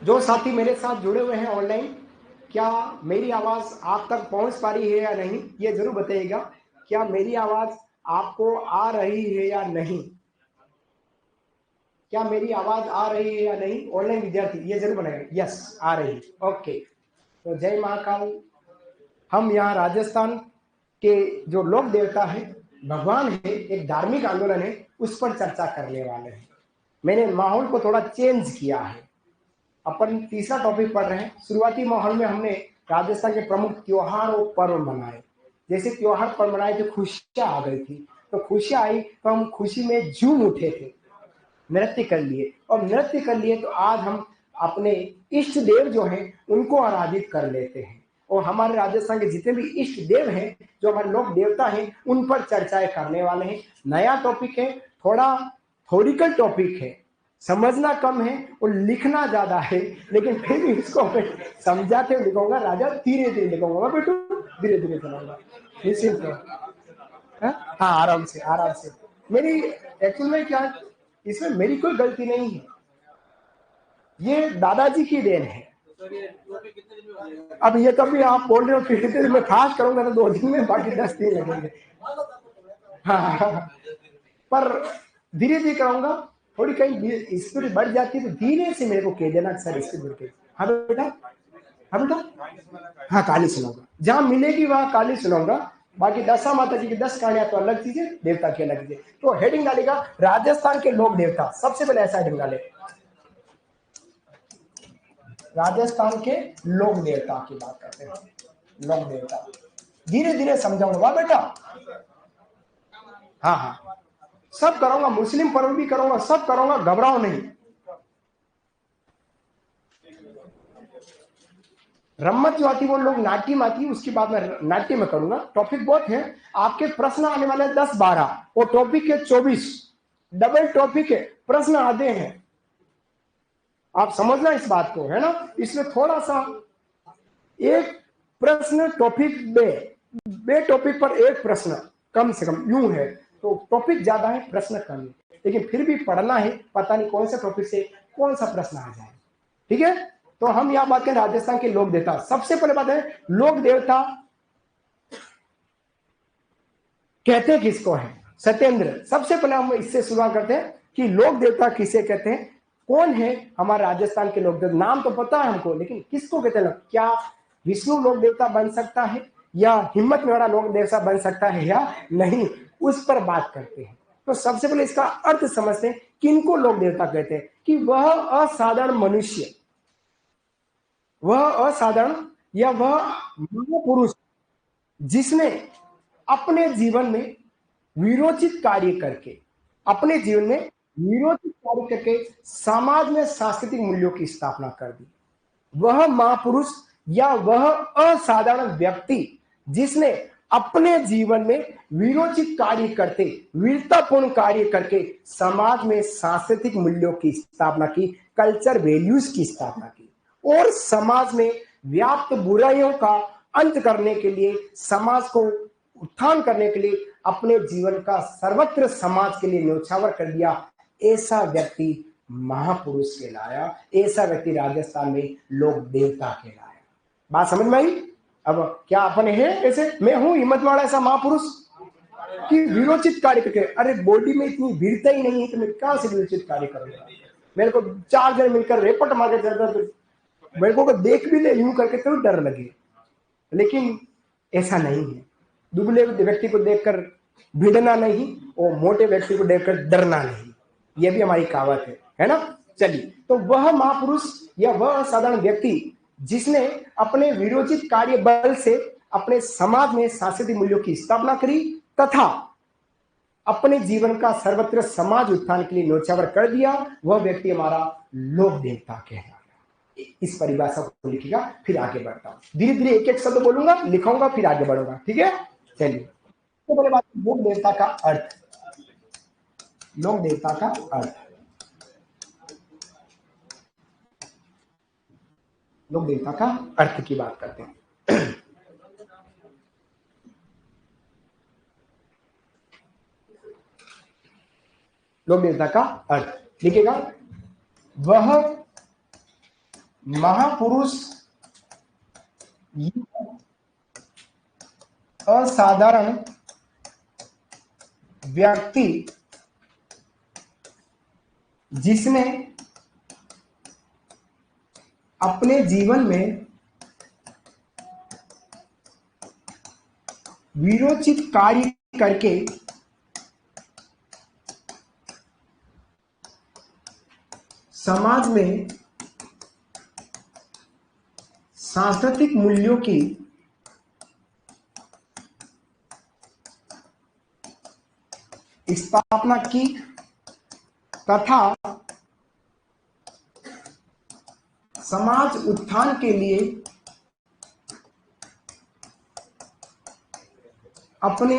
जो साथी मेरे साथ जुड़े हुए हैं ऑनलाइन, क्या मेरी आवाज़ आप तक पहुंच पा रही है या नहीं, ये ज़रूर बताइएगा। क्या मेरी आवाज़ आपको आ रही है या नहीं? क्या मेरी आवाज़ आ रही है या नहीं? ऑनलाइन विद्यार्थी ये ज़रूर बनाएंगे। यस, आ रही। ओके, तो जय महाकाल। हम यहाँ राजस्थान के जो लोक देवता है, भगवान है, एक धार्मिक आंदोलन है, उस पर चर्चा करने वाले हैं। मैंने माहौल को थोड़ा चेंज किया है। अपन तीसरा टॉपिक पढ़ रहे हैं। शुरुआती माहौल में हमने राजस्थान के प्रमुख त्योहार और पर्व मनाए। जैसे त्योहार पर्व मनाए तो खुशियां आ गई थी, तो खुशियां आई तो हम खुशी में झूम उठे थे, नृत्य कर लिए, और नृत्य कर लिए तो आज हम अपने इष्ट देव जो हैं उनको आराधित कर लेते हैं। और हमारे राजस्थान के जितने भी इष्ट देव हैं, जो हमारे लोक देवता हैं, उन पर चर्चाएं करने वाले हैं। नया टॉपिक है, थोड़ा थोरिकल टॉपिक है, समझना कम है और लिखना ज्यादा है, लेकिन फिर भी इसको मैं समझाते हुए लिखूंगा। राजा धीरे धीरे लिखूंगा बेटू, धीरे धीरे चलाऊंगा, निश्चिंत रहो। हाँ, आराम से आराम से। मेरी एक्चुअल में क्या, इसमें मेरी कोई गलती नहीं है, ये दादाजी की देन है। अब ये कभी आप बोल रहे हो कि कितने दिन में फास्ट करूंगा तो 2 दिन में, बाकी 10 दिन लगेंगे। हाँ, पर धीरे धीरे कराऊंगा। थोड़ी कहीं स्पीड बढ़ जाती है तो धीरे से मेरे को कह देना सर स्पीड बढ़ गई। हाँ बेटा, हाँ बेटा, हाँ कहानी सुनाऊंगा, जहां मिलेगी वहां कहानी सुनाऊंगा। बाकी दशा माता जी की 10 कहानियां तो अलग चीज है, देवता की अलग चीज है। तो हेडिंग डालेगा राजस्थान के लोक देवता। सबसे पहले ऐसा हेडिंग डाले, राजस्थान के लोक देवता की बात करते हैं। लोक देवता धीरे धीरे समझाऊंगा। वाह बेटा, हाँ हाँ, सब करूंगा, मुस्लिम पर्व भी करूंगा, सब करूंगा, घबराओ नहीं। रम्मत जो आती है वो लोग नाट्यम आती है, उसकी बात मैं नाट्य में करूंगा। टॉपिक बहुत है, आपके प्रश्न आने वाले 10-12 और टॉपिक है 24, डबल टॉपिक है, प्रश्न आते हैं। आप समझना इस बात को, है ना। इसमें थोड़ा सा एक प्रश्न टॉपिक बे टॉपिक पर एक प्रश्न कम से कम यूं है, तो टॉपिक ज्यादा है, प्रश्न कम है, लेकिन फिर भी पढ़ना है, पता नहीं कौन से टॉपिक से कौन सा प्रश्न आ जाए। ठीक है, तो हम यहां बात करें राजस्थान के लोक देवता। सबसे पहले बात है, लोक देवता कहते किसको है? सत्येंद्र, सबसे पहले हम इससे शुरुआत करते हैं कि लोक देवता किसे कहते हैं, कौन है हमारे राजस्थान के लोक देवता। नाम तो पता है हमको, लेकिन किसको कहते हैं? क्या विष्णु लोक देवता बन सकता है, या हिम्मत में वाला लोक देवता बन सकता है या नहीं, उस पर बात करते हैं। तो सबसे पहले इसका अर्थ समझते हैं, किनको लोक देवता कहते हैं? कि वह असाधारण मनुष्य, वह असाधारण या वह महापुरुष जिसने अपने जीवन में वीरोचित कार्य करके, अपने जीवन में वीरोचित कार्य करके समाज में सांस्कृतिक मूल्यों की स्थापना कर दी। वह महापुरुष या वह असाधारण व्यक्ति जिसने अपने जीवन में वीरोचित कार्य करते, वीरतापूर्ण कार्य करके समाज में सांस्कृतिक मूल्यों की स्थापना की, कल्चर वैल्यूज की स्थापना की, और समाज में व्याप्त बुराइयों का अंत करने के लिए, समाज को उत्थान करने के लिए अपने जीवन का सर्वत्र समाज के लिए न्यौछावर कर दिया। ऐसा व्यक्ति महापुरुष कहलाया, ऐसा व्यक्ति राजस्थान में लोक देवता कहलाया। बात समझ में आई? अब क्या अपन है ऐसे, मैं हूं हिम्मतवाड़ा ऐसा महापुरुष कि वीरोचित कार्य करके, अरे बॉडी में इतनी वीरता ही नहीं है तो मैं कहां से वीरोचित कार्य करूंगा? मेरे को 4 जन मिलकर रेपट मार के चलता, मेरे को देख भी ले यूं करके तो डर लगे, लेकिन ऐसा नहीं है। दुबले व्यक्ति को देखकर भिड़ना नहीं और मोटे व्यक्ति को देखकर डरना नहीं, यह भी हमारी कहावत है ना। चलिए, तो वह महापुरुष या वह साधारण व्यक्ति जिसने अपने वीरोचित कार्य बल से अपने समाज में सांस्कृतिक मूल्यों की स्थापना करी तथा अपने जीवन का सर्वत्र समाज उत्थान के लिए न्यौछावर कर दिया, वह व्यक्ति हमारा लोक देवता कहलाता। इस परिभाषा को लिखिएगा, फिर आगे बढ़ता हूं। धीरे धीरे एक एक शब्द बोलूंगा, लिखाऊंगा, फिर आगे बढ़ूंगा। ठीक है, चलिए। तो पहले बात, लोक देवता का अर्थ। लोक देवता का अर्थ, लोक देवता का अर्थ की बात करते हैं। लोक देवता का अर्थ लिखिएगा, वह महापुरुष असाधारण व्यक्ति जिसने अपने जीवन में वीरोचित कार्य करके समाज में सांस्कृतिक मूल्यों की स्थापना की तथा समाज उत्थान के लिए अपने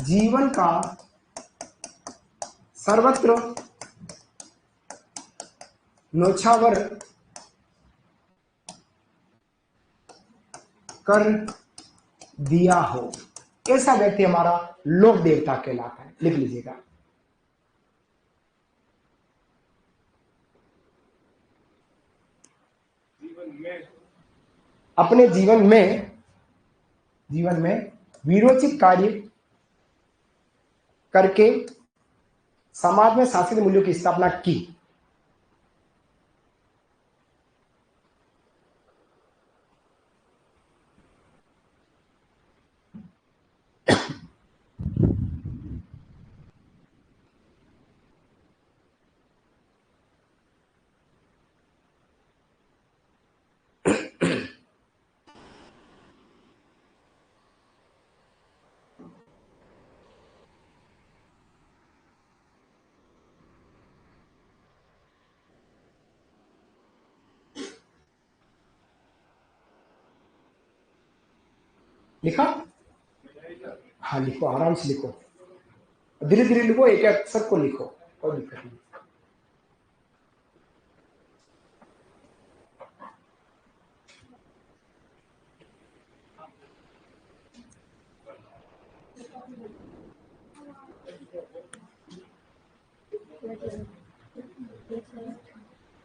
जीवन का सर्वत्र न्योछावर कर दिया हो, ऐसा व्यक्ति हमारा लोक देवता कहलाता है। लिख लीजिएगा। अपने जीवन में वीरोचित कार्य करके समाज में सांस्कृतिक मूल्यों की स्थापना की। लिखा? हाँ लिखो, आराम से लिखो, धीरे धीरे लिखो, एक अक्षर को लिखो, कोई दिक्कत नहीं।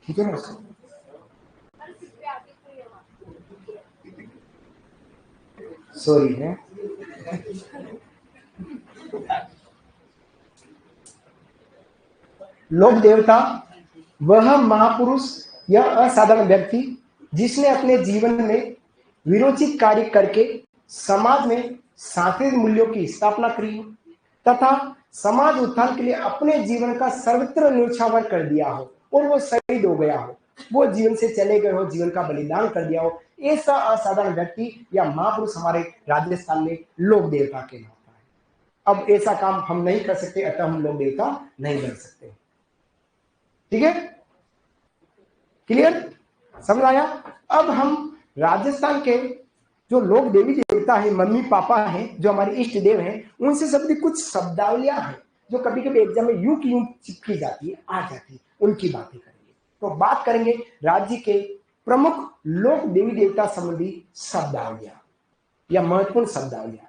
ठीक है ना? सॉरी है। लोक देवता वह महापुरुष या असाधारण व्यक्ति जिसने अपने जीवन में वीरोचित कार्य करके समाज में सांस्कृतिक मूल्यों की स्थापना करी तथा समाज उत्थान के लिए अपने जीवन का सर्वत्र न्योछावर कर दिया हो और वो शहीद हो गया हो, वो जीवन से चले गए हो, जीवन का बलिदान कर दिया हो, ऐसा असाधारण व्यक्ति या महापुरुष हमारे राजस्थान में लोक देवता कहलाता है। अब ऐसा काम हम नहीं कर सकते, अतः हम लोक देवता नहीं बन सकते। ठीक है, क्लियर, समझ आया? अब हम राजस्थान के जो लोक देवी देवता है, मम्मी पापा हैं, जो हमारे इष्ट देव हैं, उनसे संबंधित कुछ शब्दावलियां हैं जो कभी कभी एग्जाम में यूं की यूं चिपकी जाती है, आ जाती है, उनकी बातें करेंगे। तो बात करेंगे राज्य के प्रमुख लोक देवी देवता संबंधी शब्दावलियां या महत्वपूर्ण शब्दावलियां।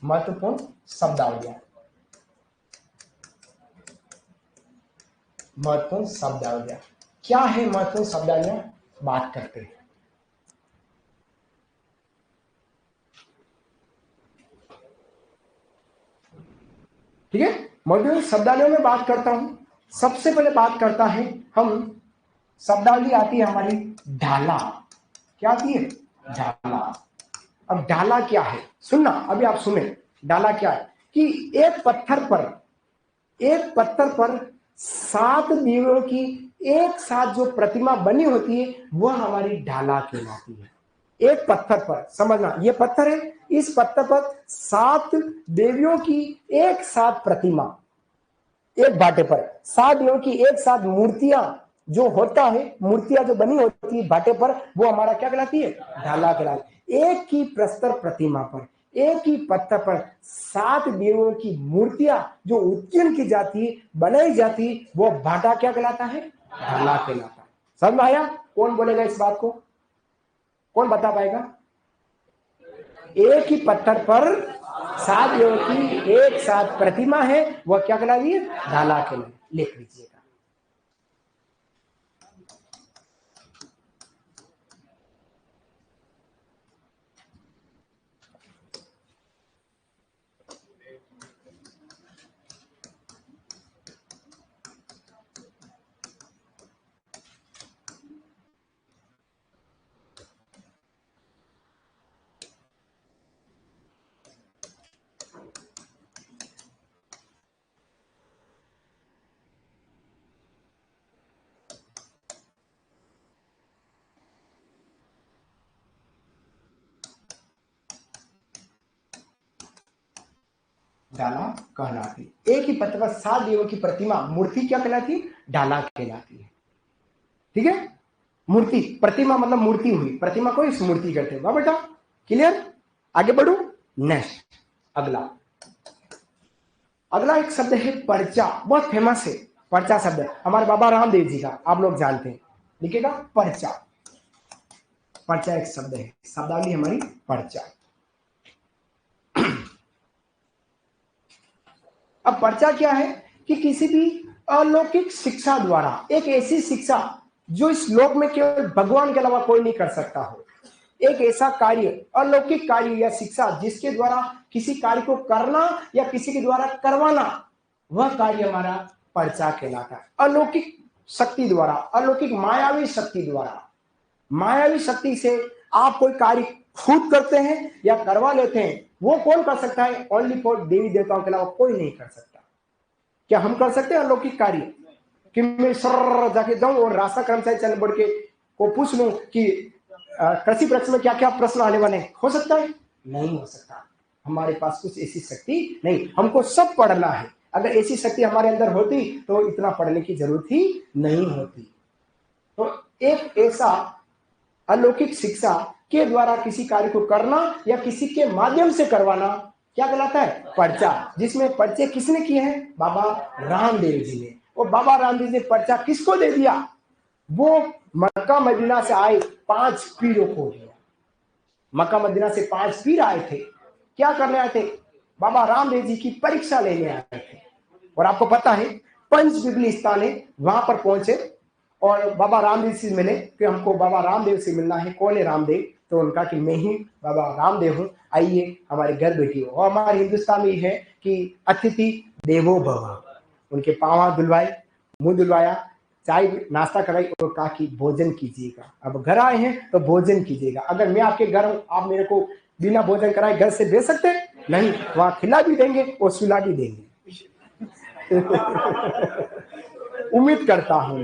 महत्वपूर्ण शब्दावलियां क्या है? महत्वपूर्ण शब्दावलियां बात करते हैं। ठीक है, महत्वपूर्ण शब्दावलियों में बात करता हूं। सबसे पहले बात करता है हम, शब्दावली आती है हमारी ढाला। क्या आती है? ढाला। अब ढाला क्या है सुनना, अभी आप सुने। ढाला क्या है कि एक पत्थर पर 7 देवियों की एक साथ जो प्रतिमा बनी होती है वह हमारी ढाला कहलाती है। एक पत्थर पर, समझना, ये पत्थर है, इस पत्थर पर 7 देवियों की एक साथ प्रतिमा, एक भाटे पर 7 देवियों की एक साथ मूर्तियां जो होता है, मूर्तियां जो बनी होती है भाटे पर, वो हमारा क्या कहलाती है? ढाला कहलाती है। एक ही प्रस्तर प्रतिमा पर, एक ही पत्थर पर 7 देवियों की मूर्तियां जो उत्कीर्ण की जाती है, बनाई जाती है, वो भाटा क्या कहलाता है? ढाला कहलाता है। समझ में आया? कौन बोलेगा इस बात को? कौन बता पाएगा? एक ही पत्थर पर 7 देवों की एक साथ प्रतिमा है, वह क्या कहलाती है? डाला कहलाती। लिख लीजिएगा। डाला कहलाती। एक ही पत्थर पर 7 देवों की प्रतिमा मूर्ति क्या कहलाती? डाला कहलाती है। ठीक है, मूर्ति, प्रतिमा मतलब मूर्ति हुई, प्रतिमा को इस मूर्ति कहते हैं। वाह बेटा, क्लियर? आगे बढ़ू। नेक्स्ट, अगला अगला एक शब्द है पर्चा, बहुत फेमस है। पर्चा शब्द हमारे बाबा रामदेव जी का, आप लोग जानते हैं। लिखिएगा पर्चा। पर्चा एक शब्द है, शब्दावली हमारी पर्चा। अब पर्चा क्या है कि किसी भी अलौकिक शिक्षा द्वारा, एक ऐसी शिक्षा जो इस लोक में केवल भगवान के अलावा कोई नहीं कर सकता हो, एक ऐसा कार्य, अलौकिक कार्य या शिक्षा जिसके द्वारा किसी कार्य को करना या किसी के द्वारा करवाना, वह कार्य हमारा पर्चा कहलाता है। अलौकिक शक्ति द्वारा, अलौकिक मायावी शक्ति द्वारा, मायावी शक्ति से आप कोई कार्य खुद करते हैं या करवा लेते हैं, वो कौन कर सकता है? ओनली फॉर देवी देवताओं के अलावा कोई नहीं कर सकता। क्या हम कर सकते हैं अलौकिक कार्य कि मैं सर जाके जाऊं और रास्ता कर्मचारी चल बढ़ के को पूछ लूं कि कृषि परीक्षा में क्या क्या प्रश्न आने वाले हैं? हो सकता है? नहीं हो सकता। हमारे पास कुछ ऐसी शक्ति नहीं, हमको सब पढ़ना है। अगर ऐसी शक्ति हमारे अंदर होती तो इतना पढ़ने की जरूरत ही नहीं होती। तो एक ऐसा अलौकिक शिक्षा के द्वारा किसी कार्य को करना या किसी के माध्यम से करवाना क्या कहलाता है? पर्चा। जिसमें पर्चे किसने किए हैं? बाबा रामदेव जी ने। और बाबा रामदेव जी ने पर्चा किसको दे दिया? वो मक्का मदीना से आए 5 पीरों को दिया। मक्का मदीना से 5 पीर आए थे। क्या करने आए थे? बाबा रामदेव जी की परीक्षा लेने आए थे। और आपको पता है पंचविबली स्थान है, वहां पर पहुंचे और बाबा रामदेव से मिले कि हमको बाबा रामदेव से मिलना है। कौन है रामदेव? तो उनका कि मैं ही बाबा रामदेव हूँ, आइए हमारे घर बैठिए। और हमारे हिंदुस्तान में है कि अतिथि देवो भव। उनके पाँव धुलवाए, मुंह धुलवाया, चाय नाश्ता कराई और कहा कि भोजन कीजिएगा। अब घर आए हैं तो भोजन कीजिएगा। अगर मैं आपके घर हूं, आप मेरे को बिना भोजन कराए घर से भेज सकते? नहीं, वहां खिला भी देंगे और सुला भी देंगे। उम्मीद करता हूं,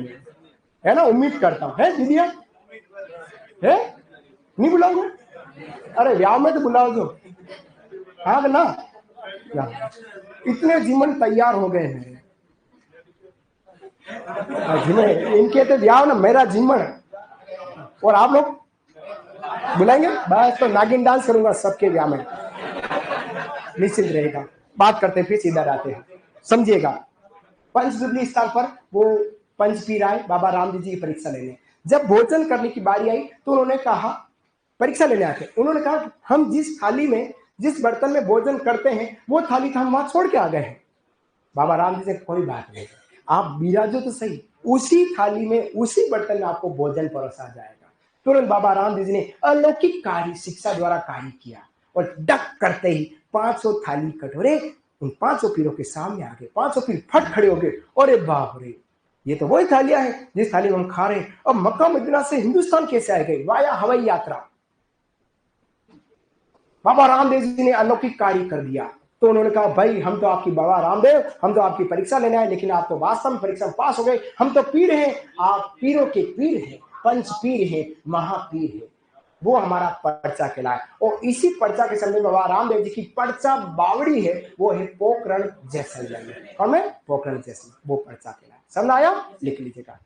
है ना, उम्मीद करता हूं। है दीदिया? है? नहीं बुलाओगे? अरे ब्याह में तो बुलाओ जो। हाँ ना, इतने जीवन तैयार हो गए हैं। इनके तो ब्याह ना, मेरा जीवन। और आप लोग बुलाएंगे? बस तो नागिन डांस करूंगा सबके ब्याह में, निश्चित रहेगा। बात करते हैं, फिर सीधा आते हैं, समझिएगा। पंचजुबली स्थान पर वो पंचपीर आए बाबा रामदेव जी की परीक्षा लेने। जब भोजन करने की बारी आई तो उन्होंने कहा, परीक्षा लेने आते, उन्होंने कहा हम जिस थाली में, जिस बर्तन में भोजन करते हैं वो थाली तो हम वहां छोड़ के आ गए हैं। बाबा रामदेव से कोई बात नहीं, आप बिराजो तो सही, उसी थाली में उसी बर्तन में आपको भोजन परोसा जाएगा। तुरंत बाबा रामदेव जी ने अलौकिक कार्य शिक्षा द्वारा कार्य किया और डक करते ही 500 थाली कटोरे उन 500 पीरों के सामने आ गए। 500 पीर फट खड़े हो गए। अरे बाप रे, ये तो वही थालियां हैं जिस थाली में हम खा रहे हैं। अब मक्का मदीना से हिंदुस्तान कैसे आ गए? वाया हवाई यात्रा। बाबा रामदेव जी ने अलौकिक कार्य कर दिया। तो उन्होंने कहा भाई हम तो आपकी, बाबा रामदेव हम तो आपकी परीक्षा लेने आए, लेकिन आप तो वास्तव में परीक्षा में पास हो गए। हम तो पीर हैं, आप पीरों के पीर हैं, पंच पीर हैं, महापीर हैं। वो हमारा पर्चा कहलाए। और इसी पर्चा के समय बाबा रामदेव जी की पर्चा बावड़ी है, वो है पोखरण जैसलमेर। कौन है? पोखरण जैसलमेर, वो पर्चा कहलाए। समझ आया? लिख लीजिएगा।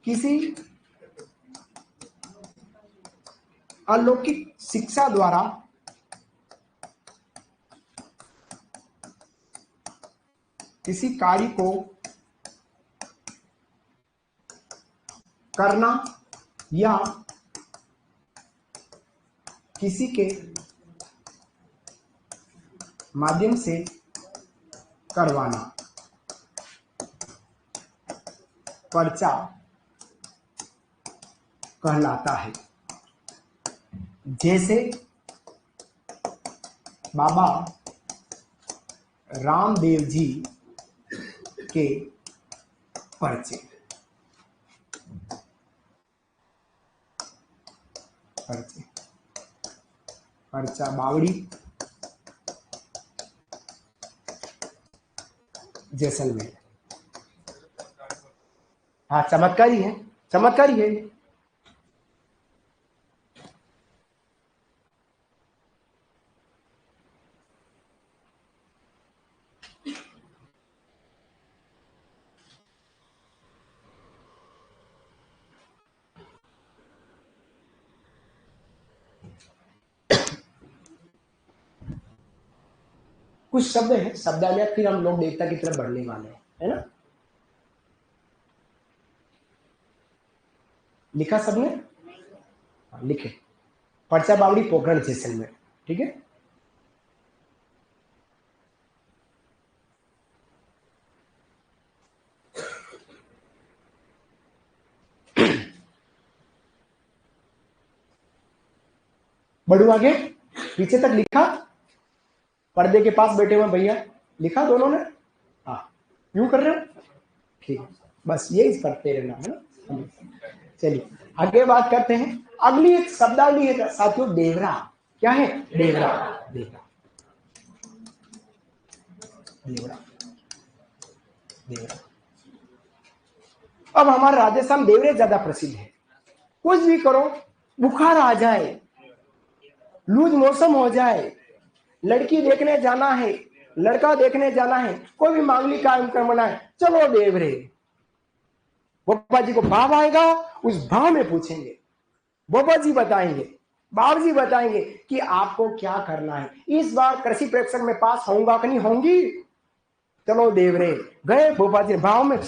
किसी अलौकिक शिक्षा द्वारा किसी कार्य को करना या किसी के माध्यम से करवाना पर्चा कहलाता है। जैसे बाबा रामदेव जी के पर्चे, पर्चा बावड़ी जैसलमेर। हाँ, चमत्कारी है, चमत्कारी है। कुछ शब्द है शब्दालय, फिर हम लोग देवता की तरफ बढ़ने वाले हैं, है ना। लिखा सबने? हाँ, लिखे। पर्चा बावड़ी पोखरण जैसलमेर, ठीक है। बढ़ू आगे, पीछे तक लिखा। पर्दे के पास बैठे हुए भैया, लिखा दोनों ने? हाँ, यूं कर रहे हो, ठीक है, बस यही पढ़ते रहना, है ना। चलिए आगे बात करते हैं। अगली एक शब्दावली है साथियों, देवरा। क्या है? देवरा, देवरा, देवरा, देवरा। अब हमारा राजस्थान देवरे ज्यादा प्रसिद्ध है। कुछ भी करो, बुखार आ जाए, लूज मौसम हो जाए, लड़की देखने जाना है, लड़का देखने जाना है, कोई भी मांगलिक काम करना है, चलो देवरे। बाबा जी को भाव आएगा, उस भाव में पूछेंगे, बाबा जी बताएंगे, बाबा जी बताएंगे कि आपको क्या करना है। इस बार कृषि परीक्षण में पास होऊंगा कि नहीं होंगी? चलो देवरे। गए बाबा जी भाव में,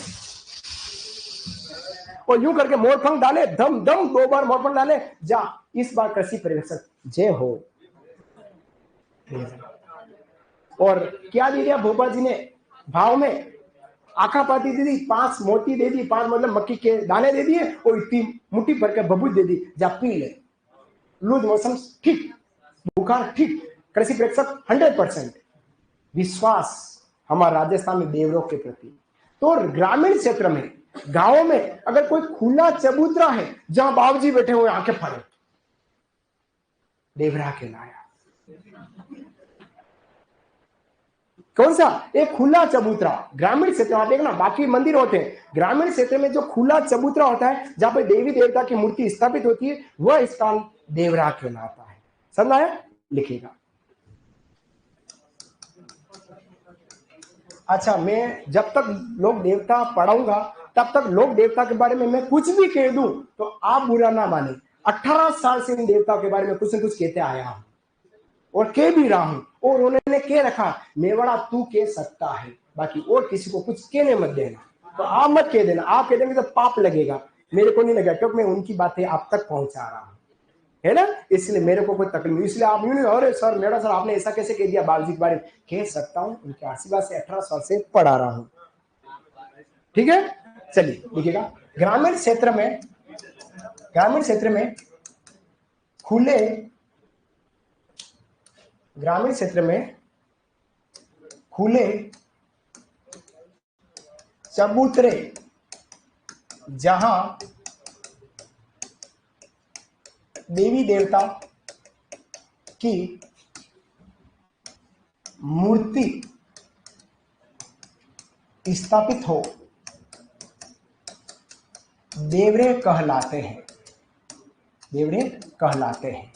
और यूं करके मोरफंग डाले, दम दम 2 बार मोरफंग डाले, जा इस बार कृषि परीक्षण जय हो। और क्या दे दिया भोपाल जी ने भाव में? आखा पाती दे दी, 5 मोती दे दी, 5 मतलब मक्की के दाने दे दिए, और इतनी मुट्ठी भर के बबूत दे दी, जा पी ले। लूज मौसम ठीक, बुखार ठीक, कृषि प्रेक्षक 100%। विश्वास हमारे राजस्थान में देवरों के प्रति। तो ग्रामीण क्षेत्र में, गांव में अगर कोई खुला चबूतरा है जहां बाबूजी बैठे हुए आंखें फाड़े, देवरा कहलाया। कौन सा? एक खुला चबूतरा। ग्रामीण क्षेत्र में देखना, बाकी मंदिर होते हैं, ग्रामीण क्षेत्र में जो खुला चबूतरा होता है जहां पे देवी देवता की मूर्ति स्थापित होती है, वह स्थान देवरा कहलाता है। समझ आया? लिखिएगा। अच्छा, मैं जब तक लोक देवता पढ़ाऊंगा तब तक लोक देवता के बारे में मैं कुछ भी कह दूं तो आप बुरा ना माने। 18 साल से इन देवता के बारे में कुछ न कुछ कहते आया हूं और कह भी रहा हूं, और उन्होंने कह रखा मेवाड़ा तू कह सकता है, बाकी और किसी को कुछ कहने मत देना। तो आप मत कह देना, आप कह देंगे तो पाप लगेगा, मेरे को नहीं लगेगा, क्योंकि मैं उनकी बातें आप तक पहुंचा रहा हूं, है ना। इसलिए मेरे को कोई तकलीफ नहीं, इसलिए आप यूं नहीं, अरे सर मेरा सर आपने ऐसा कैसे कह दिया बाबूजी के बारे में? कह सकता हूं, उनके आशीर्वाद से 18 साल से पढ़ा रहा हूं, ठीक है। चलिए देखिएगा, ग्रामीण क्षेत्र में, ग्रामीण क्षेत्र में खुले, ग्रामीण क्षेत्र में खुले चबूतरे जहां देवी देवता की मूर्ति स्थापित हो, देवरे कहलाते हैं, देवरे कहलाते हैं,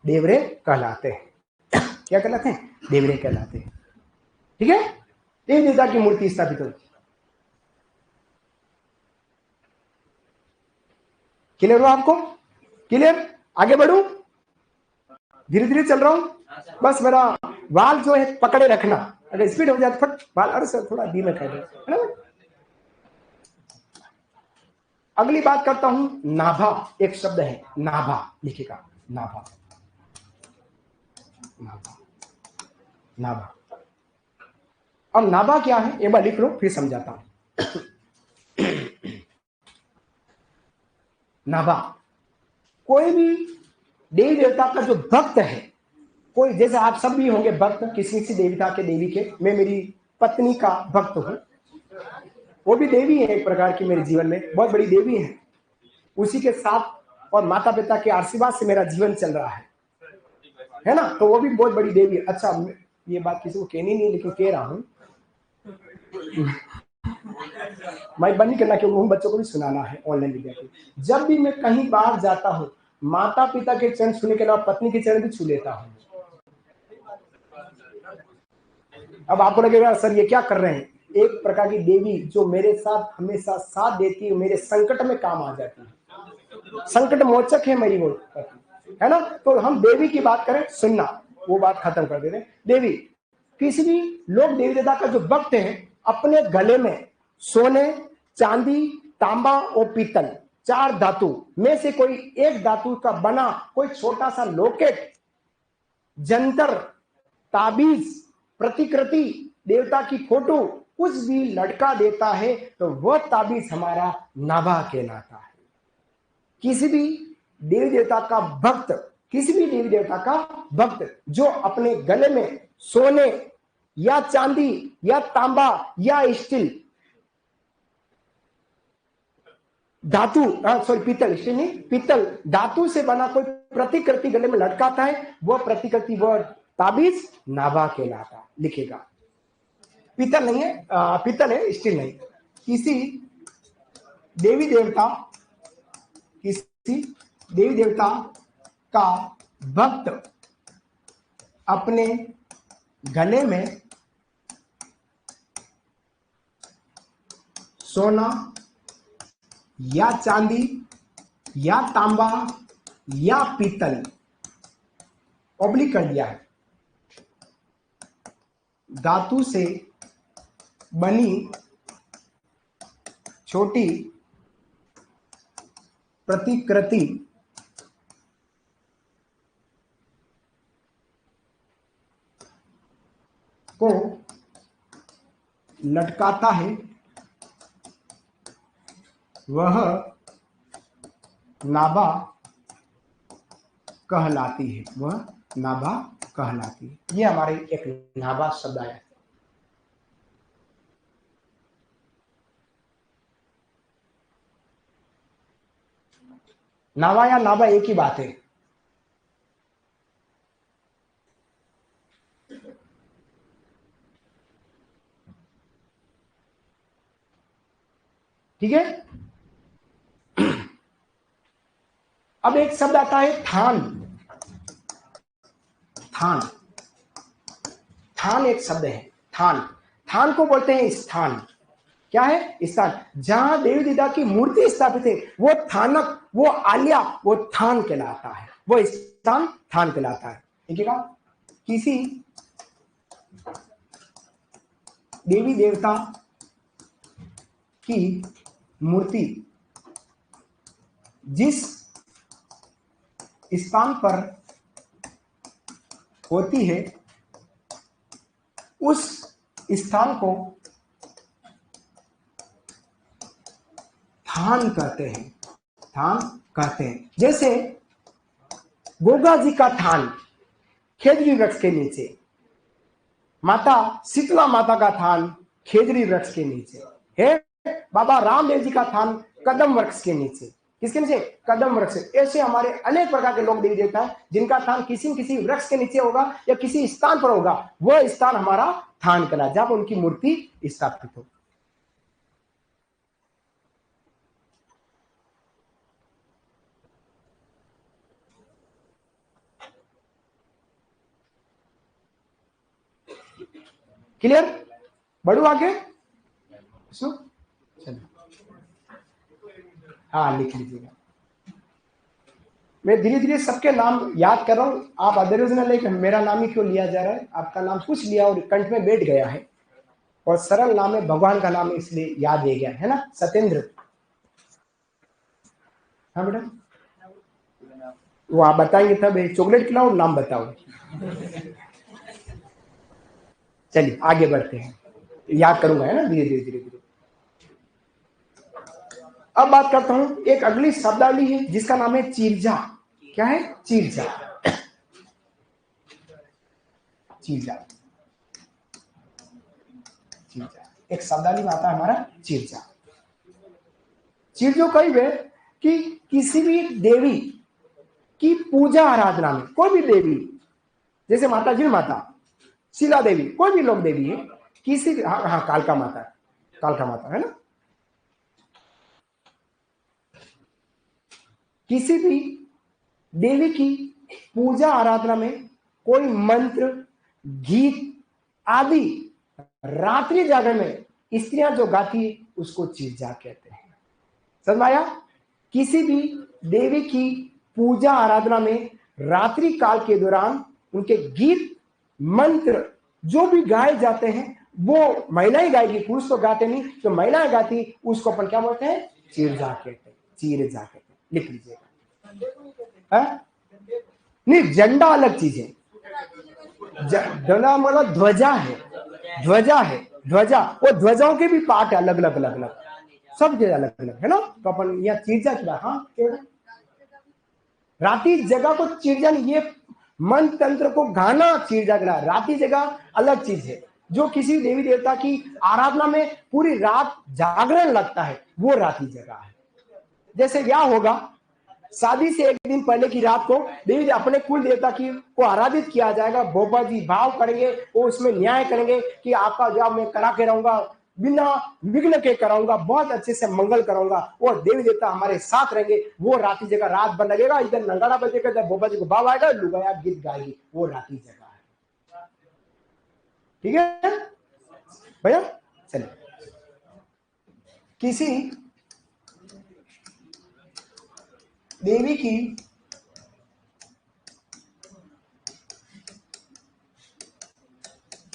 देवरे कहलाते हैं। क्या कहलाते हैं? देवरे कहलाते हैं, ठीक है। देवी देवता की मूर्ति स्थापित होती। क्लियर हो आपको? क्लियर? आगे बढ़ू, धीरे धीरे चल रहा हूं, बस मेरा बाल जो है पकड़े रखना, अगर स्पीड हो जाए तो फट बाल, अरे सर थोड़ा धीमे कर दो, है ना। अगली बात करता हूं, नाभा। एक शब्द है नाभा, लिखिएगा, नाभा, नाभा, नाभा। अब नाभा क्या है एक बार लिख लो, फिर समझाता हूं। नाभा कोई भी देवी देवता का जो भक्त है, कोई जैसे आप सब भी होंगे भक्त किसी किसी देवता के, देवी के। मैं मेरी पत्नी का भक्त हूं, वो भी देवी है एक प्रकार की, मेरे जीवन में बहुत बड़ी देवी है। उसी के साथ और माता पिता के आशीर्वाद से मेरा जीवन चल रहा है ना, तो वो भी बहुत बड़ी देवी है। अच्छा, ये बात किसी को कहनी नहीं, लेकिन कह रहा हूं, मैं बंद नहीं करना क्योंकि उन बच्चों को भी सुनाना है ऑनलाइन मीडिया पे। जब भी मैं कहीं बाहर जाता हूँ, माता पिता के चरण छूने के अलावा पत्नी के चरण भी छू लेता हूँ। अब आपको लगेगा सर ये क्या कर रहे हैं, एक प्रकार की देवी जो मेरे साथ हमेशा साथ देती है, मेरे संकट में काम आ जाती है, संकट मोचक है मेरी वो पत्नी, है ना। तो हम देवी की बात करें, सुनना, वो बात खत्म कर दे रहे। देवी, किसी भी लोग देवी देवता का जो भक्त है, अपने गले में सोने, चांदी, तांबा और पीतल, 4 धातु में से कोई एक धातु का बना कोई छोटा सा लॉकेट, जंतर, ताबीज, प्रतिकृति, देवता की फोटो कुछ भी लटका देता है तो वह ताबीज हमारा नाभा कहलाता है। किसी भी देवी देवता का भक्त, किसी भी देवी देवता का भक्त जो अपने गले में सोने या चांदी या तांबा या स्टील धातु, सॉरी पीतल, स्टील नहीं, पीतल धातु से बना कोई प्रतिकृति गले में लटकाता है, वह प्रतिकृति, वह ताबीज नाभा कहलाता है। लिखेगा, पीतल नहीं है, पीतल है, स्टील नहीं। किसी देवी देवता, किसी देवी देवता का भक्त अपने गले में सोना या चांदी या तांबा या पीतल, ऑब्लिक कर दिया है, धातु से बनी छोटी प्रतिकृति को लटकाता है, वह नाभा कहलाती है, वह नाभा कहलाती है। ये हमारे एक नाभा शब्द आया। नाभा या नाभा एक ही बात है। ठीक है। अब एक शब्द आता है थान। थान, थान एक शब्द है। थान, थान को बोलते हैं स्थान। क्या है? स्थान। जहां देवी देवता की मूर्ति स्थापित है वो थानक, वो आलिया, वो थान कहलाता है, वो स्थान थान कहलाता है। ठीक है। किसी देवी देवता की मूर्ति जिस स्थान पर होती है उस स्थान को थान कहते हैं, थान कहते हैं। जैसे गोगा जी का थान खेजड़ी वृक्ष के नीचे, माता शीतला माता का थान खेजड़ी वृक्ष के नीचे है, बाबा रामदेव जी का थान कदम वृक्ष के नीचे। किसके नीचे? कदम वृक्ष। ऐसे हमारे अनेक प्रकार के लोग देवी देवता है जिनका थान किसी न किसी वृक्ष के नीचे होगा या किसी स्थान पर होगा, वह स्थान हमारा थान कला, जब उनकी मूर्ति स्थापित हो। क्लियर? बढ़ू आगे? चलो, हाँ लिख लीजिएगा। मैं धीरे धीरे सबके नाम याद कर रहा हूँ, आप अदरवाइज ना लेकर मेरा नाम ही क्यों लिया जा रहा है। आपका नाम कुछ लिया और कंठ में बैठ गया है, और सरल नाम है, भगवान का नाम है, इसलिए याद है गया है ना। सत्येंद्र, हाँ बेटा, वो आप बताएंगे तब। चॉकलेट खिलाओ, नाम बताओ। चलिए आगे बढ़ते हैं, याद करूंगा है ना धीरे धीरे धीरे धीरे। अब बात करता हूं, एक अगली शब्दावली है जिसका नाम है चीरजा। क्या है? चीरजा। चीरजा, चीरजा एक शब्दावली में आता है हमारा चीरजा। चीरजो कई है कि किसी भी देवी की पूजा आराधना में, कोई भी देवी, जैसे माता जी माता, शिला देवी, कोई भी लोग देवी है, किसी भी, हाँ कालका माता, कालका माता है ना, किसी भी देवी की पूजा आराधना में कोई मंत्र, गीत आदि रात्रि जागरण में स्त्रियां जो गाती है उसको चीरजा कहते हैं। समझ में आया? किसी भी देवी की पूजा आराधना में रात्रि काल के दौरान उनके गीत मंत्र जो भी गाए जाते हैं वो महिलाएं गाएगी, पुरुष तो गाते नहीं, जो महिलाएं गाती उसको अपन क्या बोलते हैं? चीरजा कहते हैं। चीरजा कहते हैं, लिख लीजिएगा। नहीं, झंडा अलग चीज है, झंडा मतलब ध्वजा है, ध्वजा है, ध्वजा, वो ध्वजाओं के भी पार्ट अलग अलग अलग अलग, सब जगह अलग अलग है ना। तो अपन यहाँ चीरजा की बात, हाँ राती जगह को चीरजा, ये मंत्र तंत्र को गाना चीरजा करा। राती जगह अलग चीज है, जो किसी देवी देवता की आराधना में पूरी रात जागरण लगता है वो राती जगह है। जैसे क्या होगा, शादी से एक दिन पहले की रात को देवी अपने कुल देवता की को आराधित किया जाएगा, भोपा जी भाव करेंगे, वो उसमें न्याय करेंगे कि आपका जवाब मैं करा के रहूंगा, बिना विघ्न के कराऊंगा, बहुत अच्छे से मंगल कराऊंगा, वो देवी देवता हमारे साथ रहेंगे। वो राती जगह रात भर लगेगा, इधर नंगाड़ा बजेगा, इधर भोपा जी को भाव आएगा, लुगाया गीत गाएगी, वो राती जगह है। ठीक है भैया? चलिए, किसी देवी की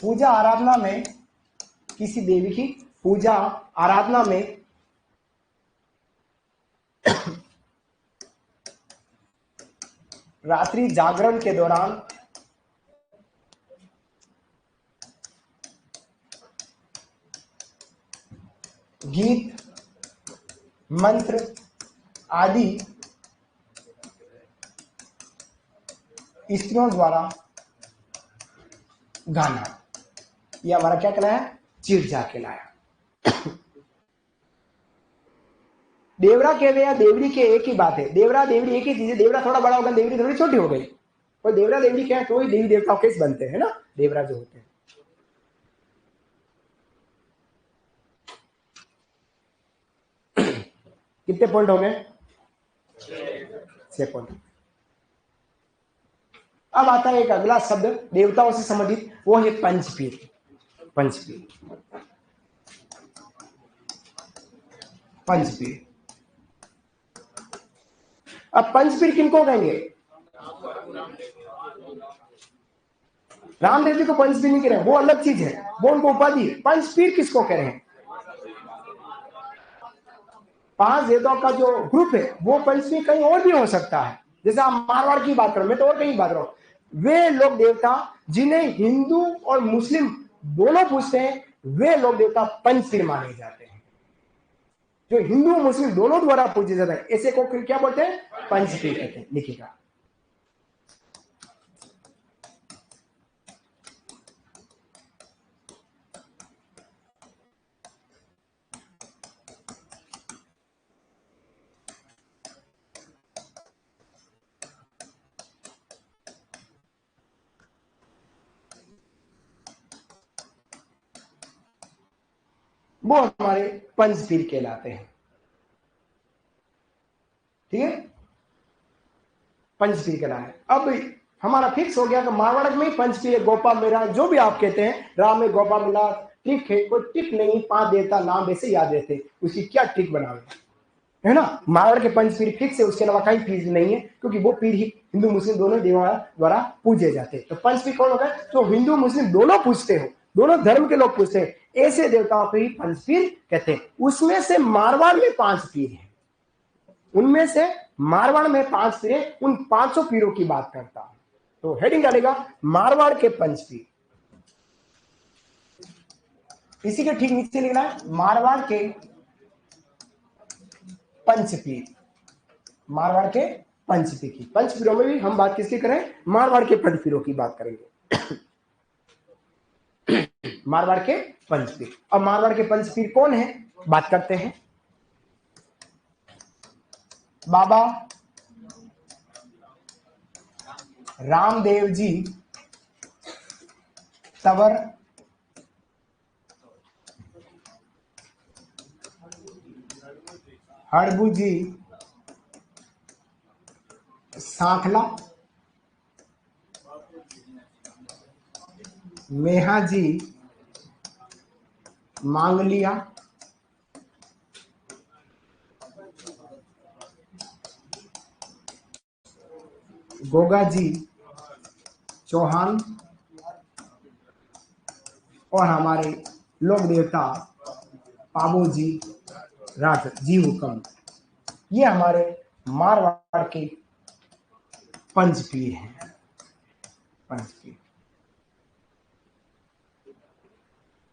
पूजा आराधना में, किसी देवी की पूजा आराधना में रात्रि जागरण के दौरान गीत मंत्र आदि स्त्रियों द्वारा गाना, ये हमारा क्या कहलाया? चीरजा कहलाया। देवरा कहवे या देवरी के एक ही बात है, देवरा देवरी एक ही चीज है। देवरा थोड़ा बड़ा होगा, देवरी थोड़ी छोटी हो गई। और देवरा देवरी क्या है, तो ही देवी देवताओं के बनते हैं ना, देवरा जो होते हैं। कितने पॉइंट हो गए? 6 पॉइंट। अब आता है एक अगला शब्द देवताओं से संबंधित, वो है पंचपीर। पंचपीर, पंचपीर। अब पंचपीर किनको कहेंगे? रामदेव जी को पंचपीर नहीं कह रहे हैं, वो अलग चीज है, वो उनको उपाधि है। पंचपीर किसको कह रहे हैं? 5 देवताओं का जो ग्रुप है वो पंचपीर कहीं और भी हो सकता है। जैसे आप मारवाड़ की बात करो, मैं तो और कहीं बात करूं, वे लोग देवता जिन्हें हिंदू और मुस्लिम दोनों पूजते हैं, वे लोग देवता पंचपीर माने जाते हैं। जो हिंदू मुस्लिम दोनों द्वारा पूजे जाते हैं, ऐसे को क्या बोलते हैं? पंचपीर कहते हैं। लिखिएगा। वो हमारे पंचपीर कहलाते हैं। ठीक है, पंचपीर कहना है। अब हमारा फिक्स हो गया कि मारवाड़ में पंचपीर, गोपा मेरा, जो भी आप कहते हैं, राम में गोपा मिला, ट्रिक है, कोई ट्रिक नहीं, 5 देवता नाम वैसे याद रहते, उसकी क्या ट्रिक बनावे, है ना। मारवाड़ के पंचपीर फिक्स है, उसके अलावा कहीं पीर नहीं है, क्योंकि वो पीर ही हिंदू मुस्लिम दोनों देवों द्वारा पूजे जाते हैं। तो पंचपीर कौन होगा? तो हिंदू मुस्लिम दोनों पूजते हो, दोनों धर्म के लोग पूजते हैं, ऐसे देवताओं को ही पंचपीर कहते हैं। उसमें से मारवाड़ में 5 पीर है, उनमें से मारवाड़ में 5 पीर है, उन 500 पीरों की बात करता हूं। तो हेडिंग डालेगा मारवाड़ के पंचपीर। इसी के ठीक नीचे लिखना है मारवाड़ के पंचपीर। मारवाड़ के पंचपीर की, पंचपीरों में भी हम बात किसकी करें? मारवाड़ के पंचपीरों की बात करेंगे। मारवाड़ के पंचपीर। अब मारवाड़ के पंचपीर कौन है, बात करते हैं। बाबा रामदेव जी तंवर, हड़बू जी सांखला, मेहा जी मांगलिया, गोगा जी चौहान और हमारे लोक देवता पाबो जी राज जी हुकम। ये हमारे मारवाड़ के पंचपीर हैं। पंचपीर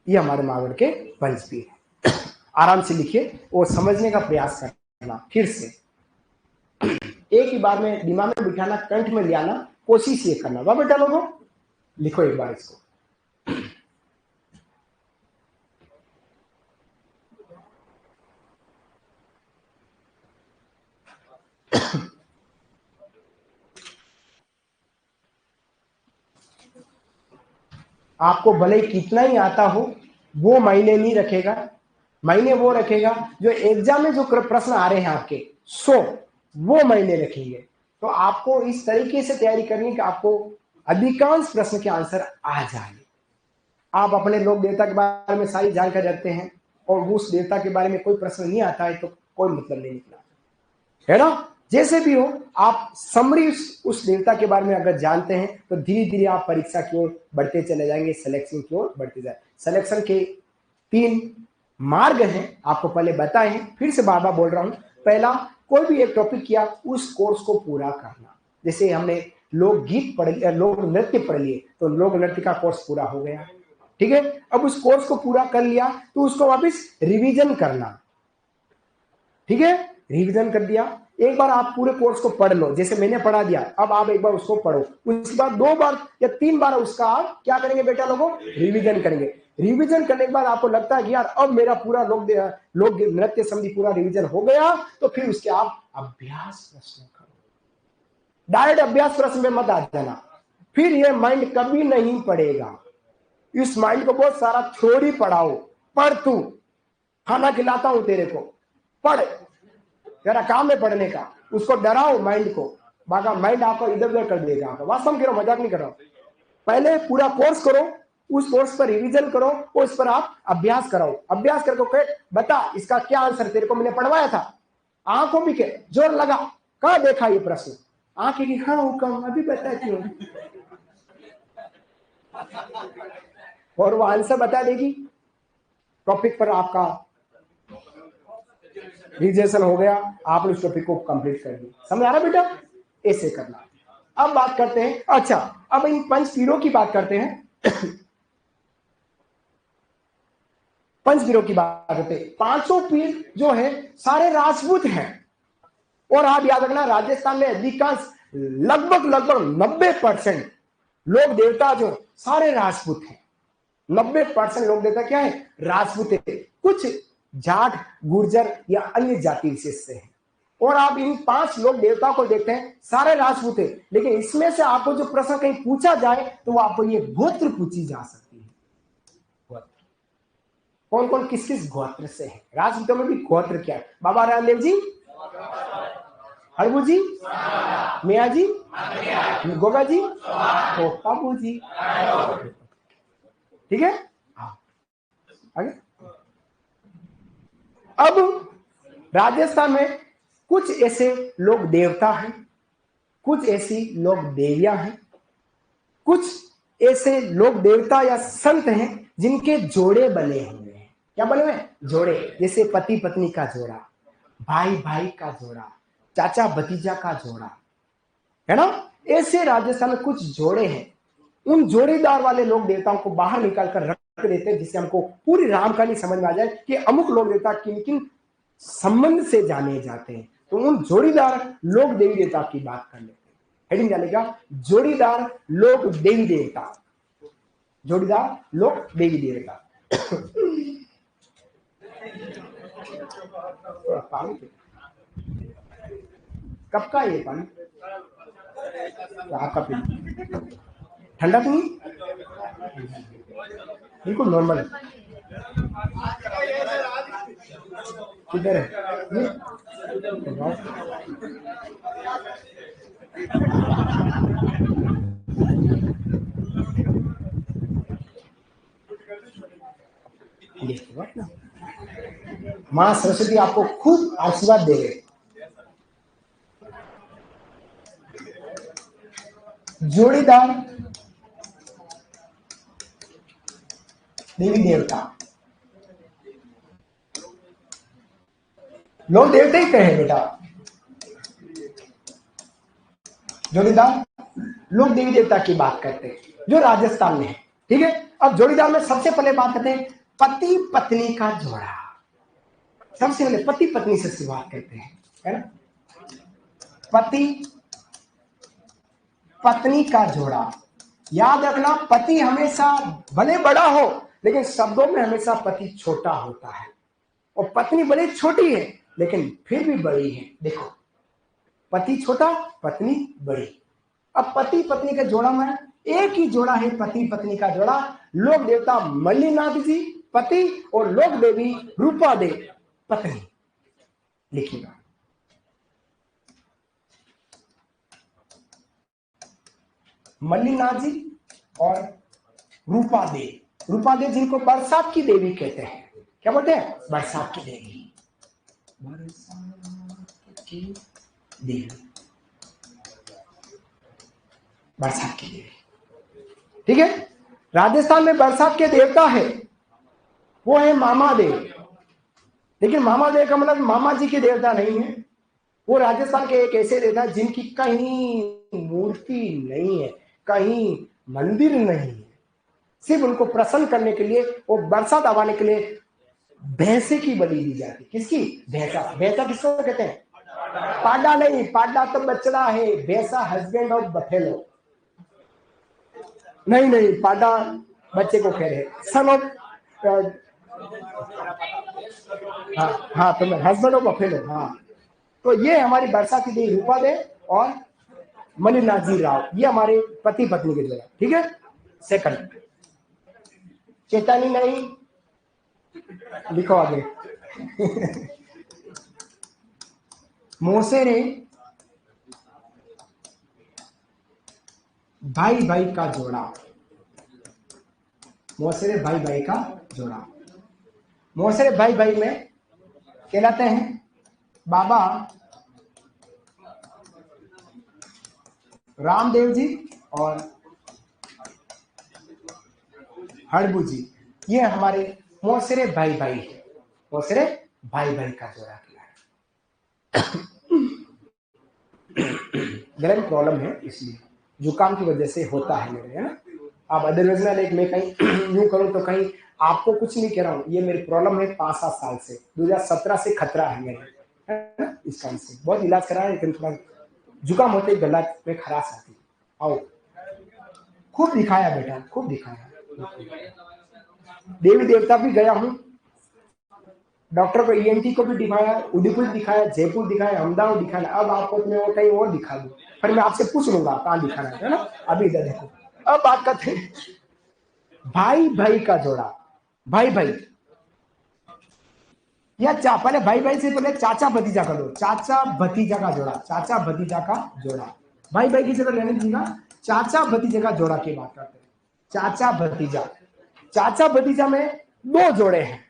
ये हमारे मारवाड़ के पंचपीर हैं। आराम से लिखिए और समझने का प्रयास करना। फिर से एक ही बार में दिमाग में बिठाना, कंठ में ले आना, कोशिश ये करना। वाह बेटा लोगों, लिखो एक बार इसको। आपको भले कितना ही आता हो, वो मायने नहीं रखेगा। मायने वो रखेगा जो एग्जाम में जो प्रश्न आ रहे हैं आपके 100, वो मायने रखेंगे। तो आपको इस तरीके से तैयारी करनी कि आपको अधिकांश प्रश्न के आंसर आ जाए। आप अपने लोक देवता के बारे में सारी जानकारी रखते हैं और उस देवता के बारे में कोई प्रश्न नहीं आता है तो कोई मतलब नहीं निकला, है ना। जैसे भी हो, आप समरी उस देवता के बारे में अगर जानते हैं तो धीरे धीरे आप परीक्षा की ओर बढ़ते चले जाएंगे, सिलेक्शन की ओर बढ़ते जाए। सिलेक्शन के 3 मार्ग हैं, आपको पहले बताए हैं, फिर से बार बार बोल रहा हूं। पहला, कोई भी एक टॉपिक किया उस कोर्स को पूरा करना। जैसे हमने लोकगीत पढ़ लिया, लोक नृत्य पढ़ लिए, तो लोक नृत्य का कोर्स पूरा हो गया, ठीक है। अब उस कोर्स को पूरा कर लिया तो उसको वापस रिवीजन करना, ठीक है। रिवीजन कर दिया, एक बार आप पूरे कोर्स को पढ़ लो, जैसे मैंने पढ़ा दिया, अब आप एक बार उसको पढ़ो। उसके बाद 2 बार या 3 बार उसका आप क्या करेंगे बेटा लोगों? रिवीजन करेंगे। रिवीजन करने के बाद आपको लगता है कि यार अब मेरा पूरा लोक नृत्य संबंधी पूरा रिवीजन हो गया, तो फिर उसके आप अभ्यास प्रश्न करो। डायरेक्ट अभ्यास प्रश्न में मत आ जाना, फिर ये माइंड कभी नहीं पढ़ेगा। इस माइंड को बहुत सारा थ्योरी पढ़ाओ। पढ़, तू खाना खिलाता हूं तेरे को, पढ़, तेरा काम है पढ़ने का। उसको डराओ माइंड को, बाका माइंड आपको इधर उधर कर देगा। वास्तव में कह रहा हूं, मजाक नहीं कर रहा हूं। पहले पूरा कोर्स करो, उस कोर्स पर रिवीजन करो और उस पर आप अभ्यास कराओ। अभ्यास करके बता इसका क्या आंसर तेरे को मैंने पढ़वाया था। आंखों भी के जोर लगा, कहां देखा ये प्रश्न? आंखें की हाँ हुक्म अभी बताती हूँ, और वो आंसर बता देगी। टॉपिक पर आपका रिजेक्शन हो गया, आपने उस टॉपिक को कंप्लीट कर दिया। समझ आ रहा बेटा? ऐसे करना। अब बात करते हैं, अच्छा अब इन पंचपीरों की बात करते हैं। पंचपीरों की बात करते हैं। 500 पीर जो है सारे राजपूत हैं, और आप याद रखना राजस्थान में अधिकांश लगभग 90% लोक देवता जो सारे राजपूत हैं। 90% लोक देवता क्या है? राजपूत है। कुछ जाट, गुर्जर या अन्य जाति विशेष से है। और आप इन 5 लोक देवताओं को देखते हैं, सारे राजपूत है। लेकिन इसमें से आपको जो प्रश्न कहीं पूछा जाए तो वो आपको ये गोत्र पूछी जा सकती है। गोत्र कौन कौन किस किस गोत्र से है? राजपूतों में भी गोत्र क्या है? बाबा रामदेव जी, हड़बू जी, मिया जी, गोगा जी, तो पाबू जी, ठीक है। आगे अब राजस्थान में कुछ ऐसे लोक देवता हैं, कुछ ऐसी लोक देवियां हैं, कुछ ऐसे लोक देवता या संत हैं जिनके जोड़े बने हुए हैं। क्या बने हुए हैं? जोड़े। जैसे पति पत्नी का जोड़ा, भाई भाई का जोड़ा, चाचा भतीजा का जोड़ा, है ना। ऐसे राजस्थान में कुछ जोड़े हैं। उन जोड़ीदार वाले लोक देवताओं को बाहर निकालकर देते हैं जिससे हमको पूरी राम कहानी समझ में आ जाए कि अमुक लोक देवता किन किन संबंध से जाने जाते हैं। तो उन जोड़ीदार लोक देवी देवता की बात कर लेते हैं। हेडिंग डालेगा जोड़ीदार लोक देवी देवता, जोड़ीदार लोक देवी देवता। पानी कब का ये पानी आपका पी ठंडा तो नहीं, बिल्कुल नॉर्मल है। किधर है ये? माँ सरस्वती आपको खूब आशीर्वाद देवे। जोड़ीदार देवी देवता, लोग देवते ही कहे बेटा, जोड़ीदार लोग देवी देवता की बात करते हैं जो राजस्थान में है। ठीक है, अब जोड़ीदार में सबसे पहले बात करते हैं पति पत्नी का जोड़ा। सबसे पहले पति पत्नी से शुरुआत करते हैं, है ना। पति पत्नी का जोड़ा, याद रखना पति हमेशा भले बड़ा हो लेकिन शब्दों में हमेशा पति छोटा होता है, और पत्नी भले छोटी है लेकिन फिर भी बड़ी है। देखो, पति छोटा पत्नी बड़ी। अब पति पत्नी के जोड़ा में एक ही जोड़ा है, पति पत्नी का जोड़ा। लोक देवता मल्लीनाथ जी पति और लोक देवी रूपा देव पत्नी। लिखिएगा, मल्लीनाथ जी और रूपा देव। रूपा देव जिनको बरसात की देवी कहते हैं। क्या बोलते हैं? बरसात की देवी, बरसात की देवी, बरसात की देवी। ठीक है, राजस्थान में बरसात के देवता है वो है मामा देव। लेकिन मामा देव का मतलब मामा जी के देवता नहीं है, वो राजस्थान के एक ऐसे देवता जिनकी कहीं मूर्ति नहीं है, कहीं मंदिर नहीं है। सिर्फ उनको प्रसन्न करने के लिए, वो बरसात आवाने के लिए भैंसे की बलि दी जाती। किसकी? भैंसा। भैंसा किसको कहते हैं? पाडा नहीं, पाडा तो बछड़ा है, भैंसा हस्बैंड ऑफ बफेलो। नहीं नहीं, पाडा बच्चे को कह रहे, सन ऑफ, हाँ तो मैं हस्बैंड ऑफ बफेलो। हाँ, तो ये हमारी बरसात की देवी रूपा दे और मल्लीनाथ जी राव, ये हमारे पति पत्नी के जोड़ा। ठीक है, सेकंड चेतानी नहीं, लिखो आगे। मोसेरे भाई भाई का जोड़ा, मोसेरे भाई भाई का जोड़ा। मोसेरे भाई भाई में कहलाते हैं बाबा रामदेव जी और हड़बू जी। ये हमारे मोसेरे भाई भाई है, मोसेरे भाई भाई का जोड़ा किया। गले में प्रॉब्लम है इसलिए, जुकाम की वजह से होता है मेरे, है ना। आप अदरवाइज ना लेक मैं कहीं यूं करूं तो कहीं आपको कुछ नहीं कह रहा हूँ, ये मेरी प्रॉब्लम है 5-7 साल से, 2017 से खतरा है मेरे, है ना। इस टाइम से बहुत इलाज करा है लेकिन थोड़ा जुकाम होते गला में खराश आती। आओ, खूब दिखाया बेटा, खूब दिखाया। देवी देवता भी गया हूँ, डॉक्टर को ईएनटी को भी दिखाया, उदयपुर दिखाया, जयपुर दिखाया, अहमदाबाद दिखाया। अब आपको मैं और कहीं और दिखा दूं, फिर मैं आपसे पूछ लूंगा कहाँ दिखाना है ना। अभी इधर देखो, अब बात करते हैं भाई भाई का जोड़ा। भाई भाई या पहले भाई भाई से पहले चाचा भतीजा का दो, चाचा भतीजा का जोड़ा, चाचा भतीजा का जोड़ा। भाई भाई की जगह रहने दीजिएगा, चाचा भतीजा का जोड़ा की बात करते हैं। चाचा भतीजा, चाचा भतीजा में 2 जोड़े हैं।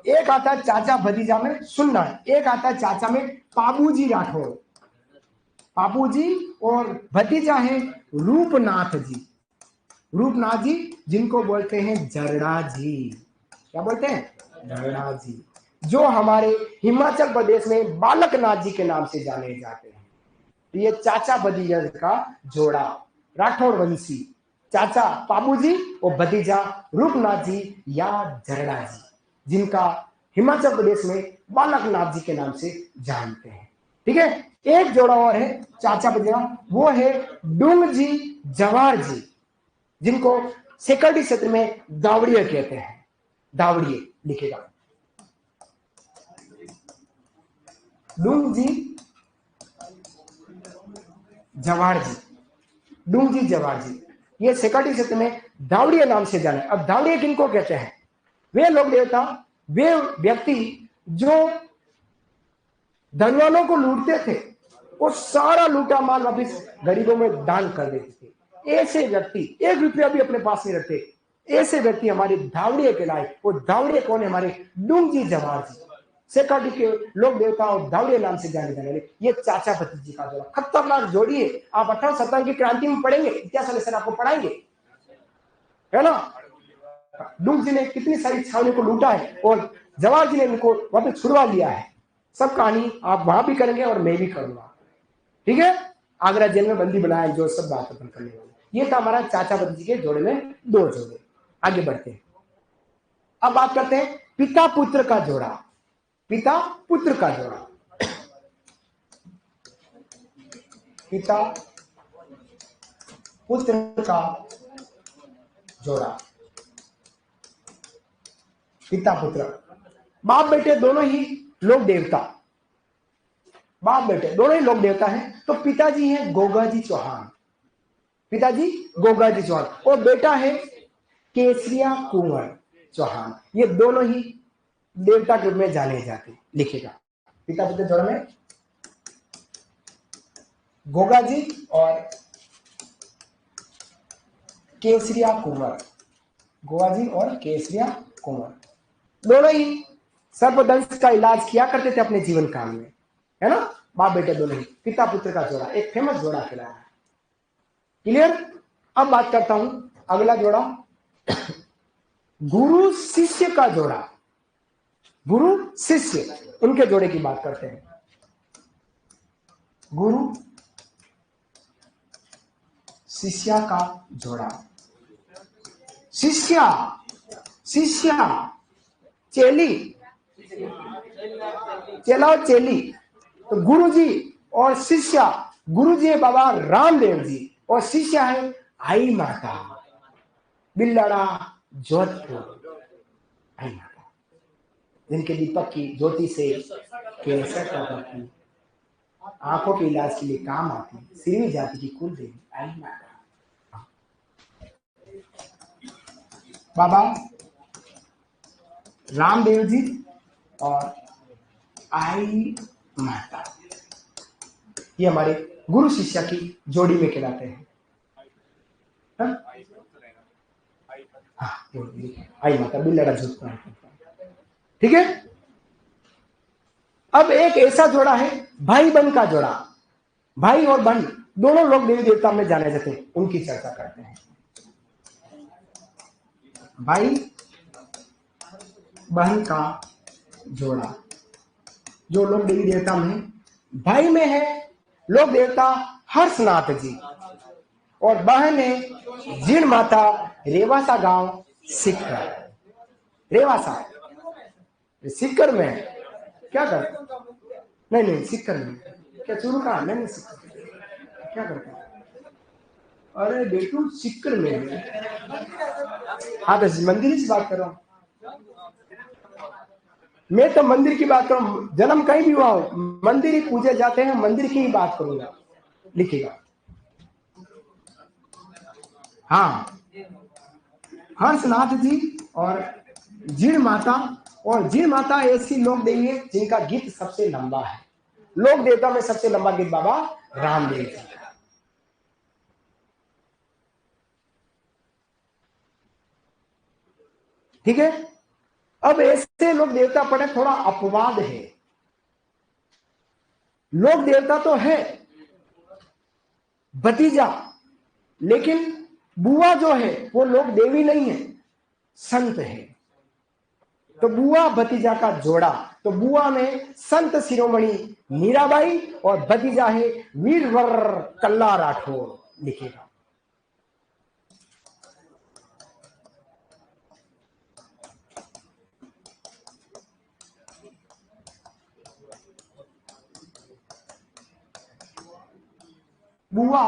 एक आता है चाचा भतीजा में, सुनना है, एक आता है चाचा में पाबूजी राठौड़, पाबूजी, और भतीजा है रूपनाथ जी। रूपनाथ जी जिनको बोलते हैं जरड़ा जी। क्या बोलते हैं? जरड़ा जी, जो हमारे हिमाचल प्रदेश में बालकनाथ जी के नाम से जाने जाते हैं। ये चाचा भतीजा का जोड़ा, राठौड़ वंशी। चाचा पाबू जी और भतीजा रूपनाथ जी या जरड़ा जी, जिनका हिमाचल प्रदेश में बालकनाथ जी के नाम से जानते हैं। ठीक है, एक जोड़ा और है चाचा भतीजा, वो है डूंग जी जवार जी, जिनको सेकरडी क्षेत्र में दावड़िया कहते हैं। दावड़िए लिखेगा, डूंग जी जवार जी, डूंग जी जवार जी, ये सेकरडी क्षेत्र में दावड़िया नाम से जाने। अब दावड़िया किनको कहते हैं? वे लोग देवता, वे व्यक्ति जो धनवानों को लूटते थे, वो सारा लूटा माल वापिस गरीबों में दान कर देते थे। ऐसे व्यक्ति एक रुपया भी अपने पास नहीं रखते, ऐसे व्यक्ति हमारे धावड़िए कहलाए। वो धावड़िए कौन है? हमारे डूंग जी जवाहर जी, सेकरडी के लोक देवता और धावड़िए नाम से जाने जाने वाले ये चाचा भतीजी का जोड़ा खतरनाक जोड़ी है। आप 1857 की क्रांति में पढ़ेंगे, इतिहास वाले सर आपको पढ़ाएंगे, है ना। डूंग जी ने कितनी सारी छावनियों को लूटा है और जवाहर जी ने इनको वापस छुड़वा लिया है। सब कहानी आप वहां भी करेंगे और मैं भी करूंगा। ठीक है, आगरा जेल में बंदी बनाया, जो सब बात अपन करने वाले। ये था हमारा चाचा भतीजी के जोड़े में दो जोड़े। आगे बढ़ते हैं, अब बात करते हैं पिता पुत्र का जोड़ा। पिता पुत्र का जोड़ा, पिता पुत्र का जोड़ा, पिता पुत्र, बाप बेटे दोनों ही लोक देवता, बाप बेटे दोनों ही लोक देवता हैं। तो पिताजी हैं गोगा जी चौहान, पिताजी गोगा जी चौहान, और बेटा है केसरिया कुंवर चौहान। ये दोनों ही देवता के रूप में जाने जाते। लिखेगा, पिता पुत्र जोड़े में गोगा जी और केसरिया कुंवर, गोगा जी और केसरिया कुंवर दोनों ही सर्पदंश का इलाज किया करते थे अपने जीवन काल में, है ना। बाप बेटे दोनों ही, पिता पुत्र का जोड़ा, एक फेमस जोड़ा कहलाया। क्लियर। अब बात करता हूं अगला जोड़ा, गुरु शिष्य का जोड़ा। गुरु शिष्य, उनके जोड़े की बात करते हैं। गुरु शिष्या का जोड़ा, शिष्या, शिष्या, चेली, चेला और चेली। तो गुरु जी और शिष्या, गुरु जी है बाबा रामदेव जी और शिष्या है आई माता बिल्लाड़ा जोधपुर, आई माता, जिनके दीपक की ज्योति से कैंसर पैदा की, आंखों के इलाज के लिए काम आती, सिरवी जाति की कुल देवी आई माता। बाबा रामदेव जी और आई माता, ये हमारे गुरु शिष्या की जोड़ी में कहलाते हैं। आई माता बिल्लाड़ा जोधपुर। ठीक है, अब एक ऐसा जोड़ा है भाई बहन का जोड़ा। भाई और बहन दोनों लोग देवी देवता में जाने जाते हैं, उनकी चर्चा करते हैं। भाई बहन का जोड़ा, जो लोग देवी देवता में, भाई में है लोक देवता हर्षनाथ जी और बहन है जीण माता रेवासा गांव सिक्कर। रेवासा सिक्कर में क्या करते? नहीं नहीं सिक्कर में क्या चूरू का? नहीं सिक्कर क्या करते? अरे बेटू सिक्कर में है। हाँ तो मंदिर की बात कर रहा हूँ मैं, तो मंदिर की बात करूं। जन्म कहीं भी हुआ हो, मंदिर ही पूजे जाते हैं, मंदिर की ही बात करूंगा। लिखिएगा, हाँ हर्षनाथ जी और जीण माता। और जीण माता ऐसी लोक देवी है जिनका गीत सबसे लंबा है। लोक देवता में सबसे लंबा गीत बाबा रामदेव जी का। ठीक है, अब ऐसे लोक देवता पढ़े, थोड़ा अपवाद है। लोक देवता तो है भतीजा, लेकिन बुआ जो है वो लोक देवी नहीं है, संत है। तो बुआ भतीजा का जोड़ा, तो बुआ में संत शिरोमणि मीराबाई और भतीजा है वीरवर कल्ला राठौर। लिखेगा, बुआ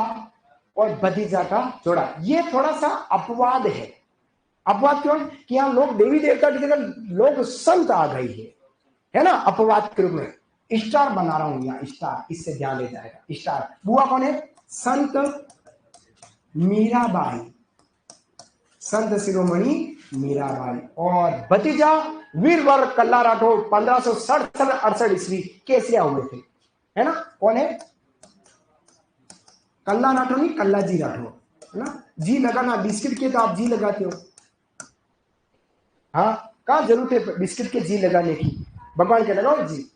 और भतीजा का जोड़ा। ये थोड़ा सा अपवाद है। अपवाद क्यों? कि यहाँ लोग देवी देवता की जगह लोग संत आ गई है ना, अपवाद के रूप में। स्टार बना रहा हूं यहाँ, स्टार, इससे ध्यान ले जाएगा। स्टार बुआ कौन है? संत मीराबाई, संत शिरोमणि मीराबाई। और भतीजा वीरवर कल्ला राठौड़ 1567-68 ईस्वी केसरिया हुए थे, है ना। कौन है? कल्ला राठौड़ नहीं, कल्ला जी राठौड़, है ना। जी लगाना, बिस्किट के तो आप जी लगाते हो। हाँ, कहा जरूरत है बिस्किट के जी लगाने की? भगवान के लगाओ जी,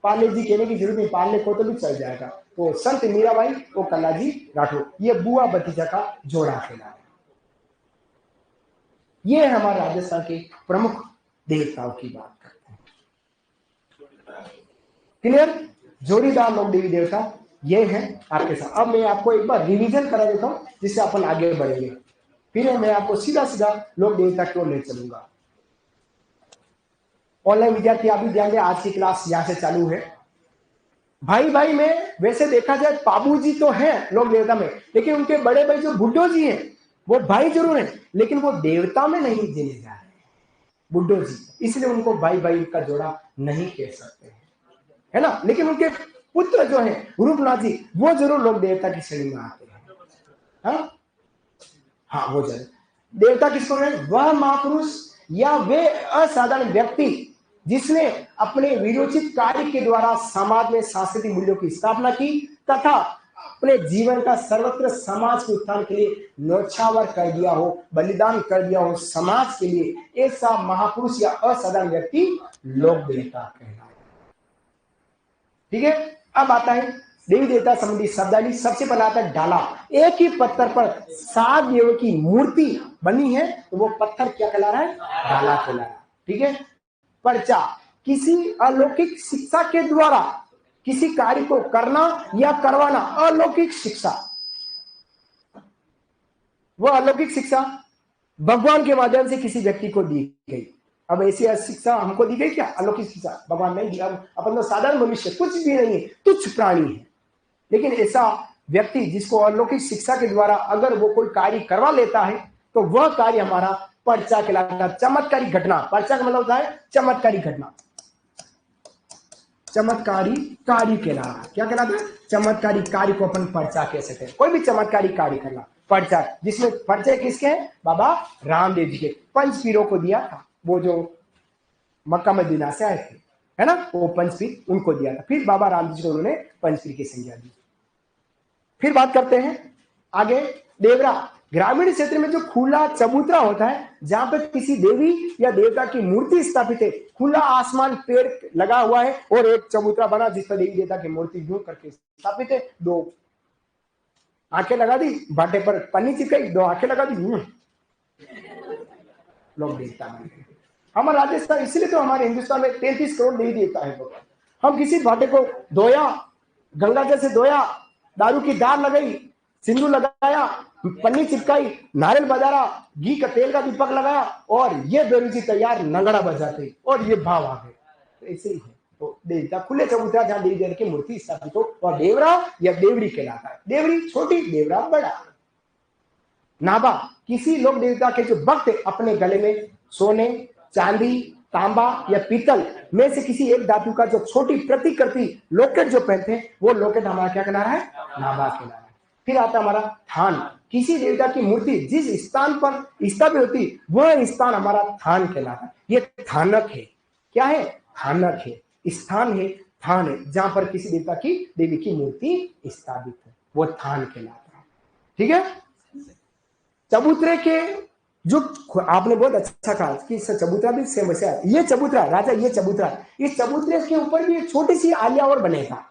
पाले जी कहने की जरूरत नहीं, पालने को तो भी चल जाएगा। तो संत मीराबाई और कल्ला जी राठौड़, ये बुआ भतीजा का जोड़ा कहलाता है। ये हमारे राजस्थान के प्रमुख देवताओं की बात करते हैं। क्लियर? जोड़ीदार लोग देवी देवता ये है आपके साथ। अब मैं आपको एक बार रिवीजन करा देता हूं जिससे अपन आगे बढ़ेंगे, फिर मैं आपको सीधा सीधा लोक देवता की ओर ले चलूंगा। ऑनलाइन विद्यार्थी आप भी ध्यान दें, आज की क्लास यहां से चालू है। भाई भाई में वैसे देखा जाए पाबू जी तो हैं लोक देवता में, लेकिन उनके बड़े भाई जो बुड्ढो जी हैं वो भाई जरूर हैं, लेकिन वो देवता में नहीं गिने जा रहे बुड्ढो जी, इसलिए उनको भाई भाई का जोड़ा नहीं कह सकते हैं, है ना। लेकिन उनके पुत्र जो है रूपनाथ जी, वो जरूर लोक देवता की श्रेणी में आते हैं। हाँ, वो जरूर देवता किसको है? वह महापुरुष या वे असाधारण व्यक्ति जिसने अपने वीरोचित कार्य के द्वारा समाज में सांस्कृतिक मूल्यों की स्थापना की तथा अपने जीवन का सर्वत्र समाज के उत्थान के लिए न्यौछावर कर दिया हो, बलिदान कर दिया हो समाज के लिए। ऐसा महापुरुष या असाधारण व्यक्ति लोक देवता कहलाता है। ठीक है, अब आता है देवी देवता संबंधी शब्दावली। सबसे पहला आता है डाला। एक ही पत्थर पर 7 देवों की मूर्ति बनी है तो वो पत्थर क्या कहला रहा है? डाला कहला रहा है। ठीक है। पर्चा, किसी अलौकिक शिक्षा के द्वारा किसी कार्य को करना या करवाना, अलौकिक शिक्षा। वह अलौकिक शिक्षा भगवान के माध्यम से किसी व्यक्ति को दी गई। अब ऐसी शिक्षा हमको दी गई क्या? अलौकिक शिक्षा भगवान नहीं दी। अपन तो साधारण मनुष्य, कुछ भी नहीं है, तुच्छ प्राणी है, लेकिन ऐसा व्यक्ति जिसको अलौकिक शिक्षा के द्वारा अगर वो कोई कार्य करवा लेता है तो वह कार्य हमारा पर्चा कहलाता है। चमत्कारी घटना, पर्चा का मतलब होता है चमत्कारी घटना, चमत्कारी कार्य कहलाता है। क्या कहलाता है? चमत्कारी कार्य को अपन पर्चा कह सकते हैं। कोई भी चमत्कारी कार्य करना पर्चा, जिसमें पर्चे किसके हैं? बाबा रामदेव जी के। पंचपीरों को दिया था, वो जो मक्का मदीना से आए थे, है ना, वो पंचपीर उनको दिया था। फिर बाबा रामदेव जी को उन्होंने पंचपीर की संज्ञा दी। फिर बात करते हैं आगे देवरा। ग्रामीण क्षेत्र में जो खुला चबूतरा होता है, जहां पर किसी देवी या देवता की मूर्ति स्थापित है, खुला आसमान पेड़ लगा हुआ है और एक चबूतरा बना जिस पर देवी देवता की मूर्ति यूं करके स्थापित है। 2 आंखें लगा दी, भाटे पर पन्नी चिपकाई, 2 आंखें लगा दी, लोग देवता बन गए। हमारा राजस्थान, इसलिए तो हमारे हिंदुस्तान में 33 करोड़ देवी देवता है। हम किसी भाटे को धोया, गंगा जल से धोया, दारू की दाल लगाई, सिंदूर लगाया, पन्नी चिपकाई, नारियल बजारा, घी का तेल का दीपक लगाया और ये बेरुची तैयार, नगड़ा बजाते और ये भाव आ गए। तो ऐसे ही है। तो देवता खुले चबूतरा जहां देवी देवता की मूर्ति स्थापित हो, और देवरा या देवरी कहलाता है। देवरी छोटी, देवरा बड़ा। नाभा, किसी लोक देवता के जो भक्त अपने गले में सोने, चांदी, तांबा या पीतल में से किसी एक धातु का जो छोटी प्रतिकृति लॉकेट जो पहनते हैं, वो लॉकेट हमारा क्या कहला रहा है? नाभा कहला रहा है। फिर आता हमारा थान। किसी देवता की मूर्ति जिस स्थान पर स्थापित होती, वह स्थान हमारा थान कहलाता है। ये थानक है। क्या है? थानक है, स्थान है, थान है, जहां पर किसी देवता की, देवी की मूर्ति स्थापित है, वो थान कहलाता है। ठीक है। चबूतरे के जो आपने बहुत अच्छा कहा कि चबूतरा भी सेम वैसे है। ये चबूतरा राजा, ये चबूतरा, इस चबूतरे के ऊपर भी एक छोटी सी आलिया और बनेगा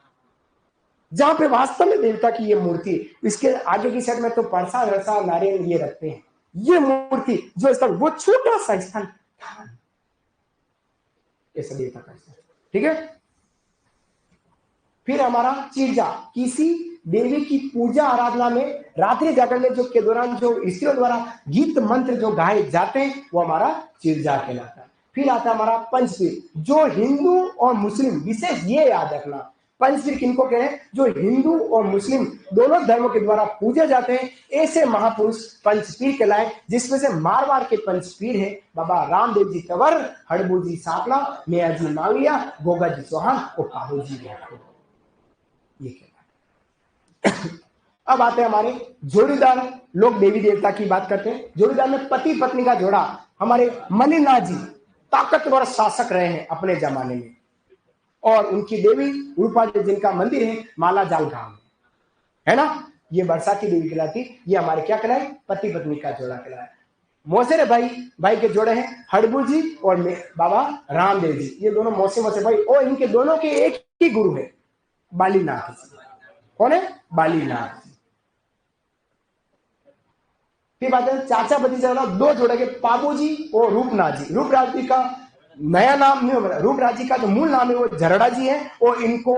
जहां पे वास्तव में देवता की ये मूर्ति। इसके आगे की साइड में तो प्रसाद रसा नारियल ये रखते हैं। ये मूर्ति जो स्थल, वो छोटा सा स्थल, ऐसा देवता का स्थल। ठीक है। फिर हमारा चिरजा, किसी देवी की पूजा आराधना में रात्रि जागरण में जो के दौरान जो स्त्रियों द्वारा गीत मंत्र जो गाए जाते हैं, वो हमारा चिरजा कहलाता है। फिर आता है हमारा पंचपीर, जो हिंदू और मुस्लिम, विशेष ये याद रखना, पंचपीर किनको कह रहे हैं? जो हिंदू और मुस्लिम दोनों धर्मों के द्वारा पूजे जाते हैं, ऐसे महापुरुष पंचपीर कहलाए, जिसमें से मारवाड़ के पंचपीर है बाबा रामदेव जी कंवर, हड़बू जी साकला, मियाँ जी मांगलिया, गोगा जी चौहान और काबू जी राठौर। ये कहलाए। अब आते हैं हमारे जोड़ीदार लोग देवी देवता की बात करते हैं। जोड़ीदार में पति पत्नी का जोड़ा हमारे मलिनाथ जी ताकतवर शासक रहे हैं अपने जमाने में, और उनकी देवी रूपा जिनका मंदिर है माला जाल गांव में, है ना, ये वर्षा की देवी कहलाती। ये हमारे क्या कहलाए? पति पत्नी का जोड़ा कहलाए। मौसेरे भाई के जोड़े हैं हड़बू जी और बाबा रामदेव जी, ये दोनों मौसे भाई, और इनके दोनों के एक ही गुरु है बालीनाथ। कौन है? बालीनाथ। फिर बात है चाचा भतीजा वाला दो जोड़े के पाबू जी और रूपनाथ जी। रूपनाथ जी का नया नाम नहीं होगा, रूपनाथ जी का जो मूल नाम है वो झरड़ा जी है, और इनको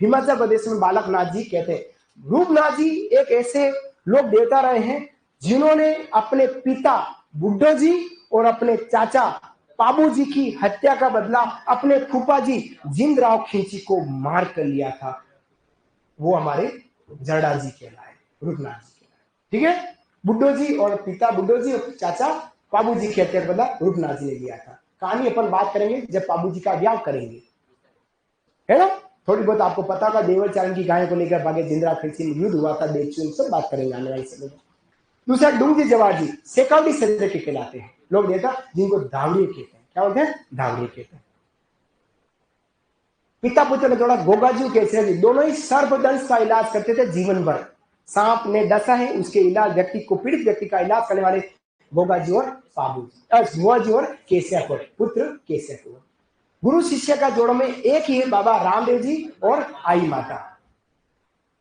हिमाचल प्रदेश में बालकनाथ जी कहते हैं। रूपनाथ जी एक ऐसे लोग देवता रहे हैं जिन्होंने अपने पिता बुड्ढो जी और अपने चाचा पाबू जी की हत्या का बदला अपने फूफा जी जिंदराव खिंची को मार कर लिया था। वो हमारे झरड़ा जी कहलाए, रूपनाथ जी कहलाए। ठीक है, बुड्ढो जी और पिता बुड्ढो जी और चाचा पाबू जी की हत्या का बदला रूपनाथ जी ने लिया था। कहानी अपन बात करेंगे जब पाबू जी का ब्याह करेंगे, है ना। थोड़ी बहुत आपको पता होगा, देवर चारण की गाय को लेकर भागे जिंदराव खिंची में युद्ध हुआ था, देवचून सब बात करेंगे आने वाले समय में। दूसरा डूंगी जवार जी सेकावटी शरीर के कहलाते हैं लोग देवता, जिनको धावड़ी कहते हैं। क्या बोलते हैं? धावड़ी कहते हैं। पिता पुत्र का जोड़ा गोगा जी कैसे जी, दोनों ही सर्पदंश का इलाज करते थे जीवन भर। सांप ने डसा है उसके इलाज व्यक्ति को, पीड़ित व्यक्ति का इलाज करने वाले गोगा जी और पाबू जी, गोगा जी और केशव पुत्र केशव। गुरु शिष्य का जोड़ों में एक ही है बाबा रामदेव जी और आई माता।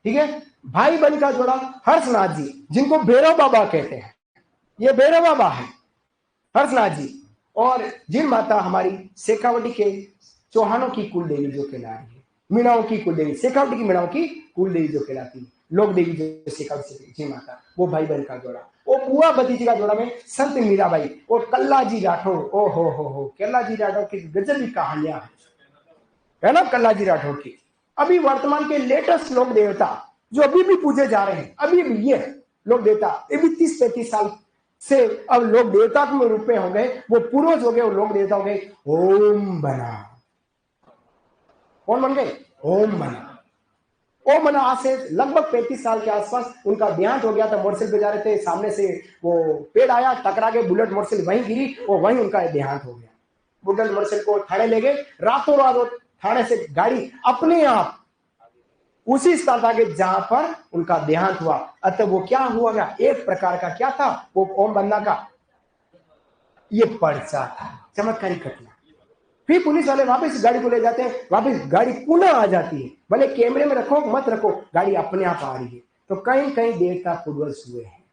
ठीक है, भाई बहन का जोड़ा हर्षनाथ जी, जिनको भैरव बाबा कहते हैं, ये भैरव बाबा है हर्षनाथ जी, और जिन माता हमारी शेखावटी के चौहानों की कुल देवी जो कहला रही है, मीणाओं की कुल देवी, शेखावटी की मीणाओं की कुल देवी जो कहलाती है, लोक देवी जो शेखावटी जी माता, वो भाई बहन का जोड़ा। और बुआ भतीजी का जोड़ा में संत मीराबाई और कल्ला जी राठौर। ओ हो कल्ला जी राठौर की गजब की कहानियां है ना, कल्ला जी राठौर की। अभी वर्तमान के लेटेस्ट लोक देवता जो अभी भी पूजे जा रहे हैं, अभी भी ये लोक देवता, ये भी 30-35 साल से अब लोग देवता के रूप में हो गए, वो पूर्वज हो गए, वो लोग देवता हो गए। ओम बना, कौन बन गए? ओम बना। ओम बना आज से लगभग 35 साल के आसपास उनका देहांत हो गया था। मोटरसाइकिल पे जा रहे थे, सामने से वो पेड़ आया, टकरा के बुलेट मोटरसाइकिल वहीं गिरी और वहीं उनका देहांत हो गया। बुलेट मोटरसाइकिल को थाने ले गए, रातों रात थाने से गाड़ी अपने आप उसी स्थान आगे जहां पर उनका देहांत हुआ। अतः वो क्या हुआ गया, एक प्रकार का क्या था वो ओम बनना का ये पर्चा था, चमत्कारी घटना। फिर पुलिस वाले वापस गाड़ी को ले जाते हैं, वापस गाड़ी पुनः आ जाती है, भले कैमरे में रखो मत रखो, गाड़ी अपने आप आ रही है। तो कहीं कहीं देवता पूर्वज हुए हैं,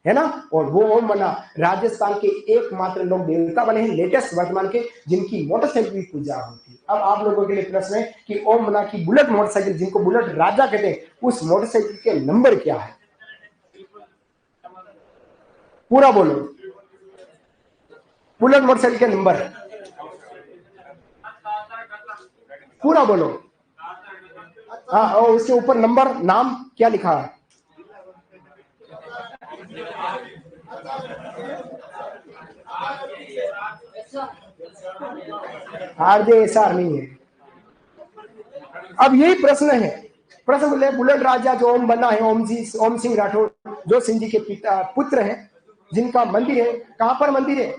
है ना। और वो ओम बना राजस्थान के एकमात्र लोग देवता बने हैं लेटेस्ट वर्तमान के, जिनकी मोटरसाइकिल की पूजा होती है। अब आप लोगों के लिए प्रश्न है कि ओम बना की बुलेट मोटरसाइकिल, जिनको बुलेट राजा कहते हैं, उस मोटरसाइकिल के नंबर क्या है? पूरा बोलो, बुलेट मोटरसाइकिल के नंबर पूरा बोलो। हाँ, और उसके ऊपर नंबर नाम क्या लिखा है? RJSR नहीं है। अब यही प्रश्न है, प्रश्न बोले बुलेट राजा जो ओम बना है, ओम सिंह राठौर, जो सिंह जी के पिता पुत्र हैं, जिनका मंदिर है, कहां पर मंदिर है?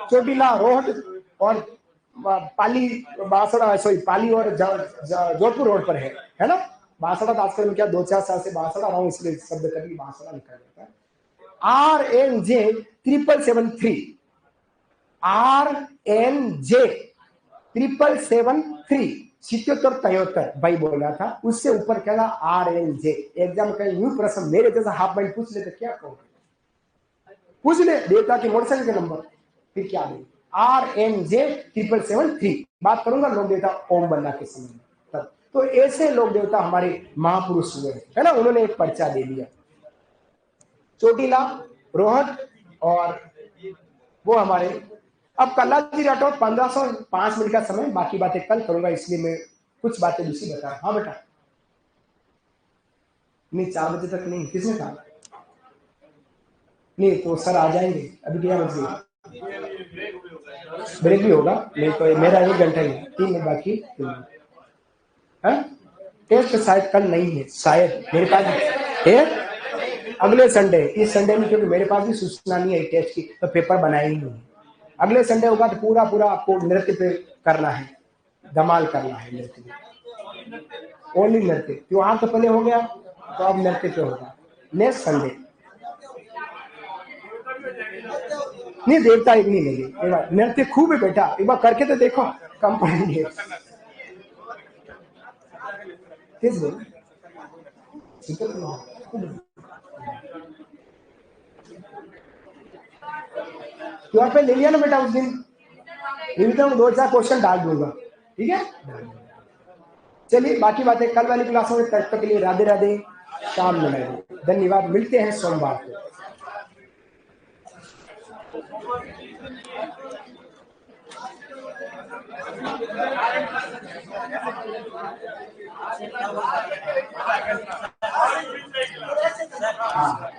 चोटीला रोड और पाली बांसड़ा, सॉरी पाली और जोधपुर रोड पर है ना। बांसड़ा आजकल में क्या 2-4 साल से बांसड़ा रहा हूं, इसलिए शब्द कभी बांसड़ा लिखा जाता है। RNJ 773 RNJ 773 7773 भाई बोल रहा था, उससे ऊपर क्या था? RNJ। एग्जाम का न्यू प्रश्न मेरे जैसा हाफ माइंड पूछ ले तो क्या कहोगे? पूछ ले देवता की मोटरसाइकिल के नंबर, फिर क्या देंगे? RNJ 773 बात करूंगा लोक देवता ओम बनना के समय में तब। तो ऐसे लोक देवता हमारे महापुरुष हुए, है ना, उन्होंने एक पर्चा दे दिया। चोटीला रोहट और वो हमारे। अब कल्ला जी राठौर 1505 मिनट का समय, बाकी बातें कल करूंगा, इसलिए मैं कुछ बातें दूसरी बता। हाँ बेटा, नहीं 4 बजे तक नहीं, किसने कहा? नहीं तो सर आ जाएंगे, अभी क्या बज गई? ब्रेक भी होगा? नहीं तो मेरा 1 घंटा ही है, 3 मिनट बाकी। टेस्ट शायद कल नहीं है, शायद मेरे पास है अगले संडे, इस संडे में, क्योंकि मेरे पास भी सूचना नहीं है टेस्ट की, तो पेपर बनाए ही नहीं। अगले संडे होगा तो पूरा पूरा आपको नृत्य पे करना है, धमाल करना है नृत्य में, ओनली नृत्य। त्योहार तो पहले हो गया, तो अब नृत्य पे होगा नेक्स्ट संडे। नहीं देवता एक नहीं लगे, एक बार नृत्य खूब है बेटा, एक बार करके तो देखो, कम पड़ेंगे। किस बोल त्योहार पे ले लिया ना बेटा उस दिन, रिविजन 2-4 क्वेश्चन डाल दूंगा, ठीक है। चलिए बाकी बातें कल वाली क्लासों में, तब तक के लिए राधे राधे, शाम में धन्यवाद, मिलते हैं सोमवार को। हाँ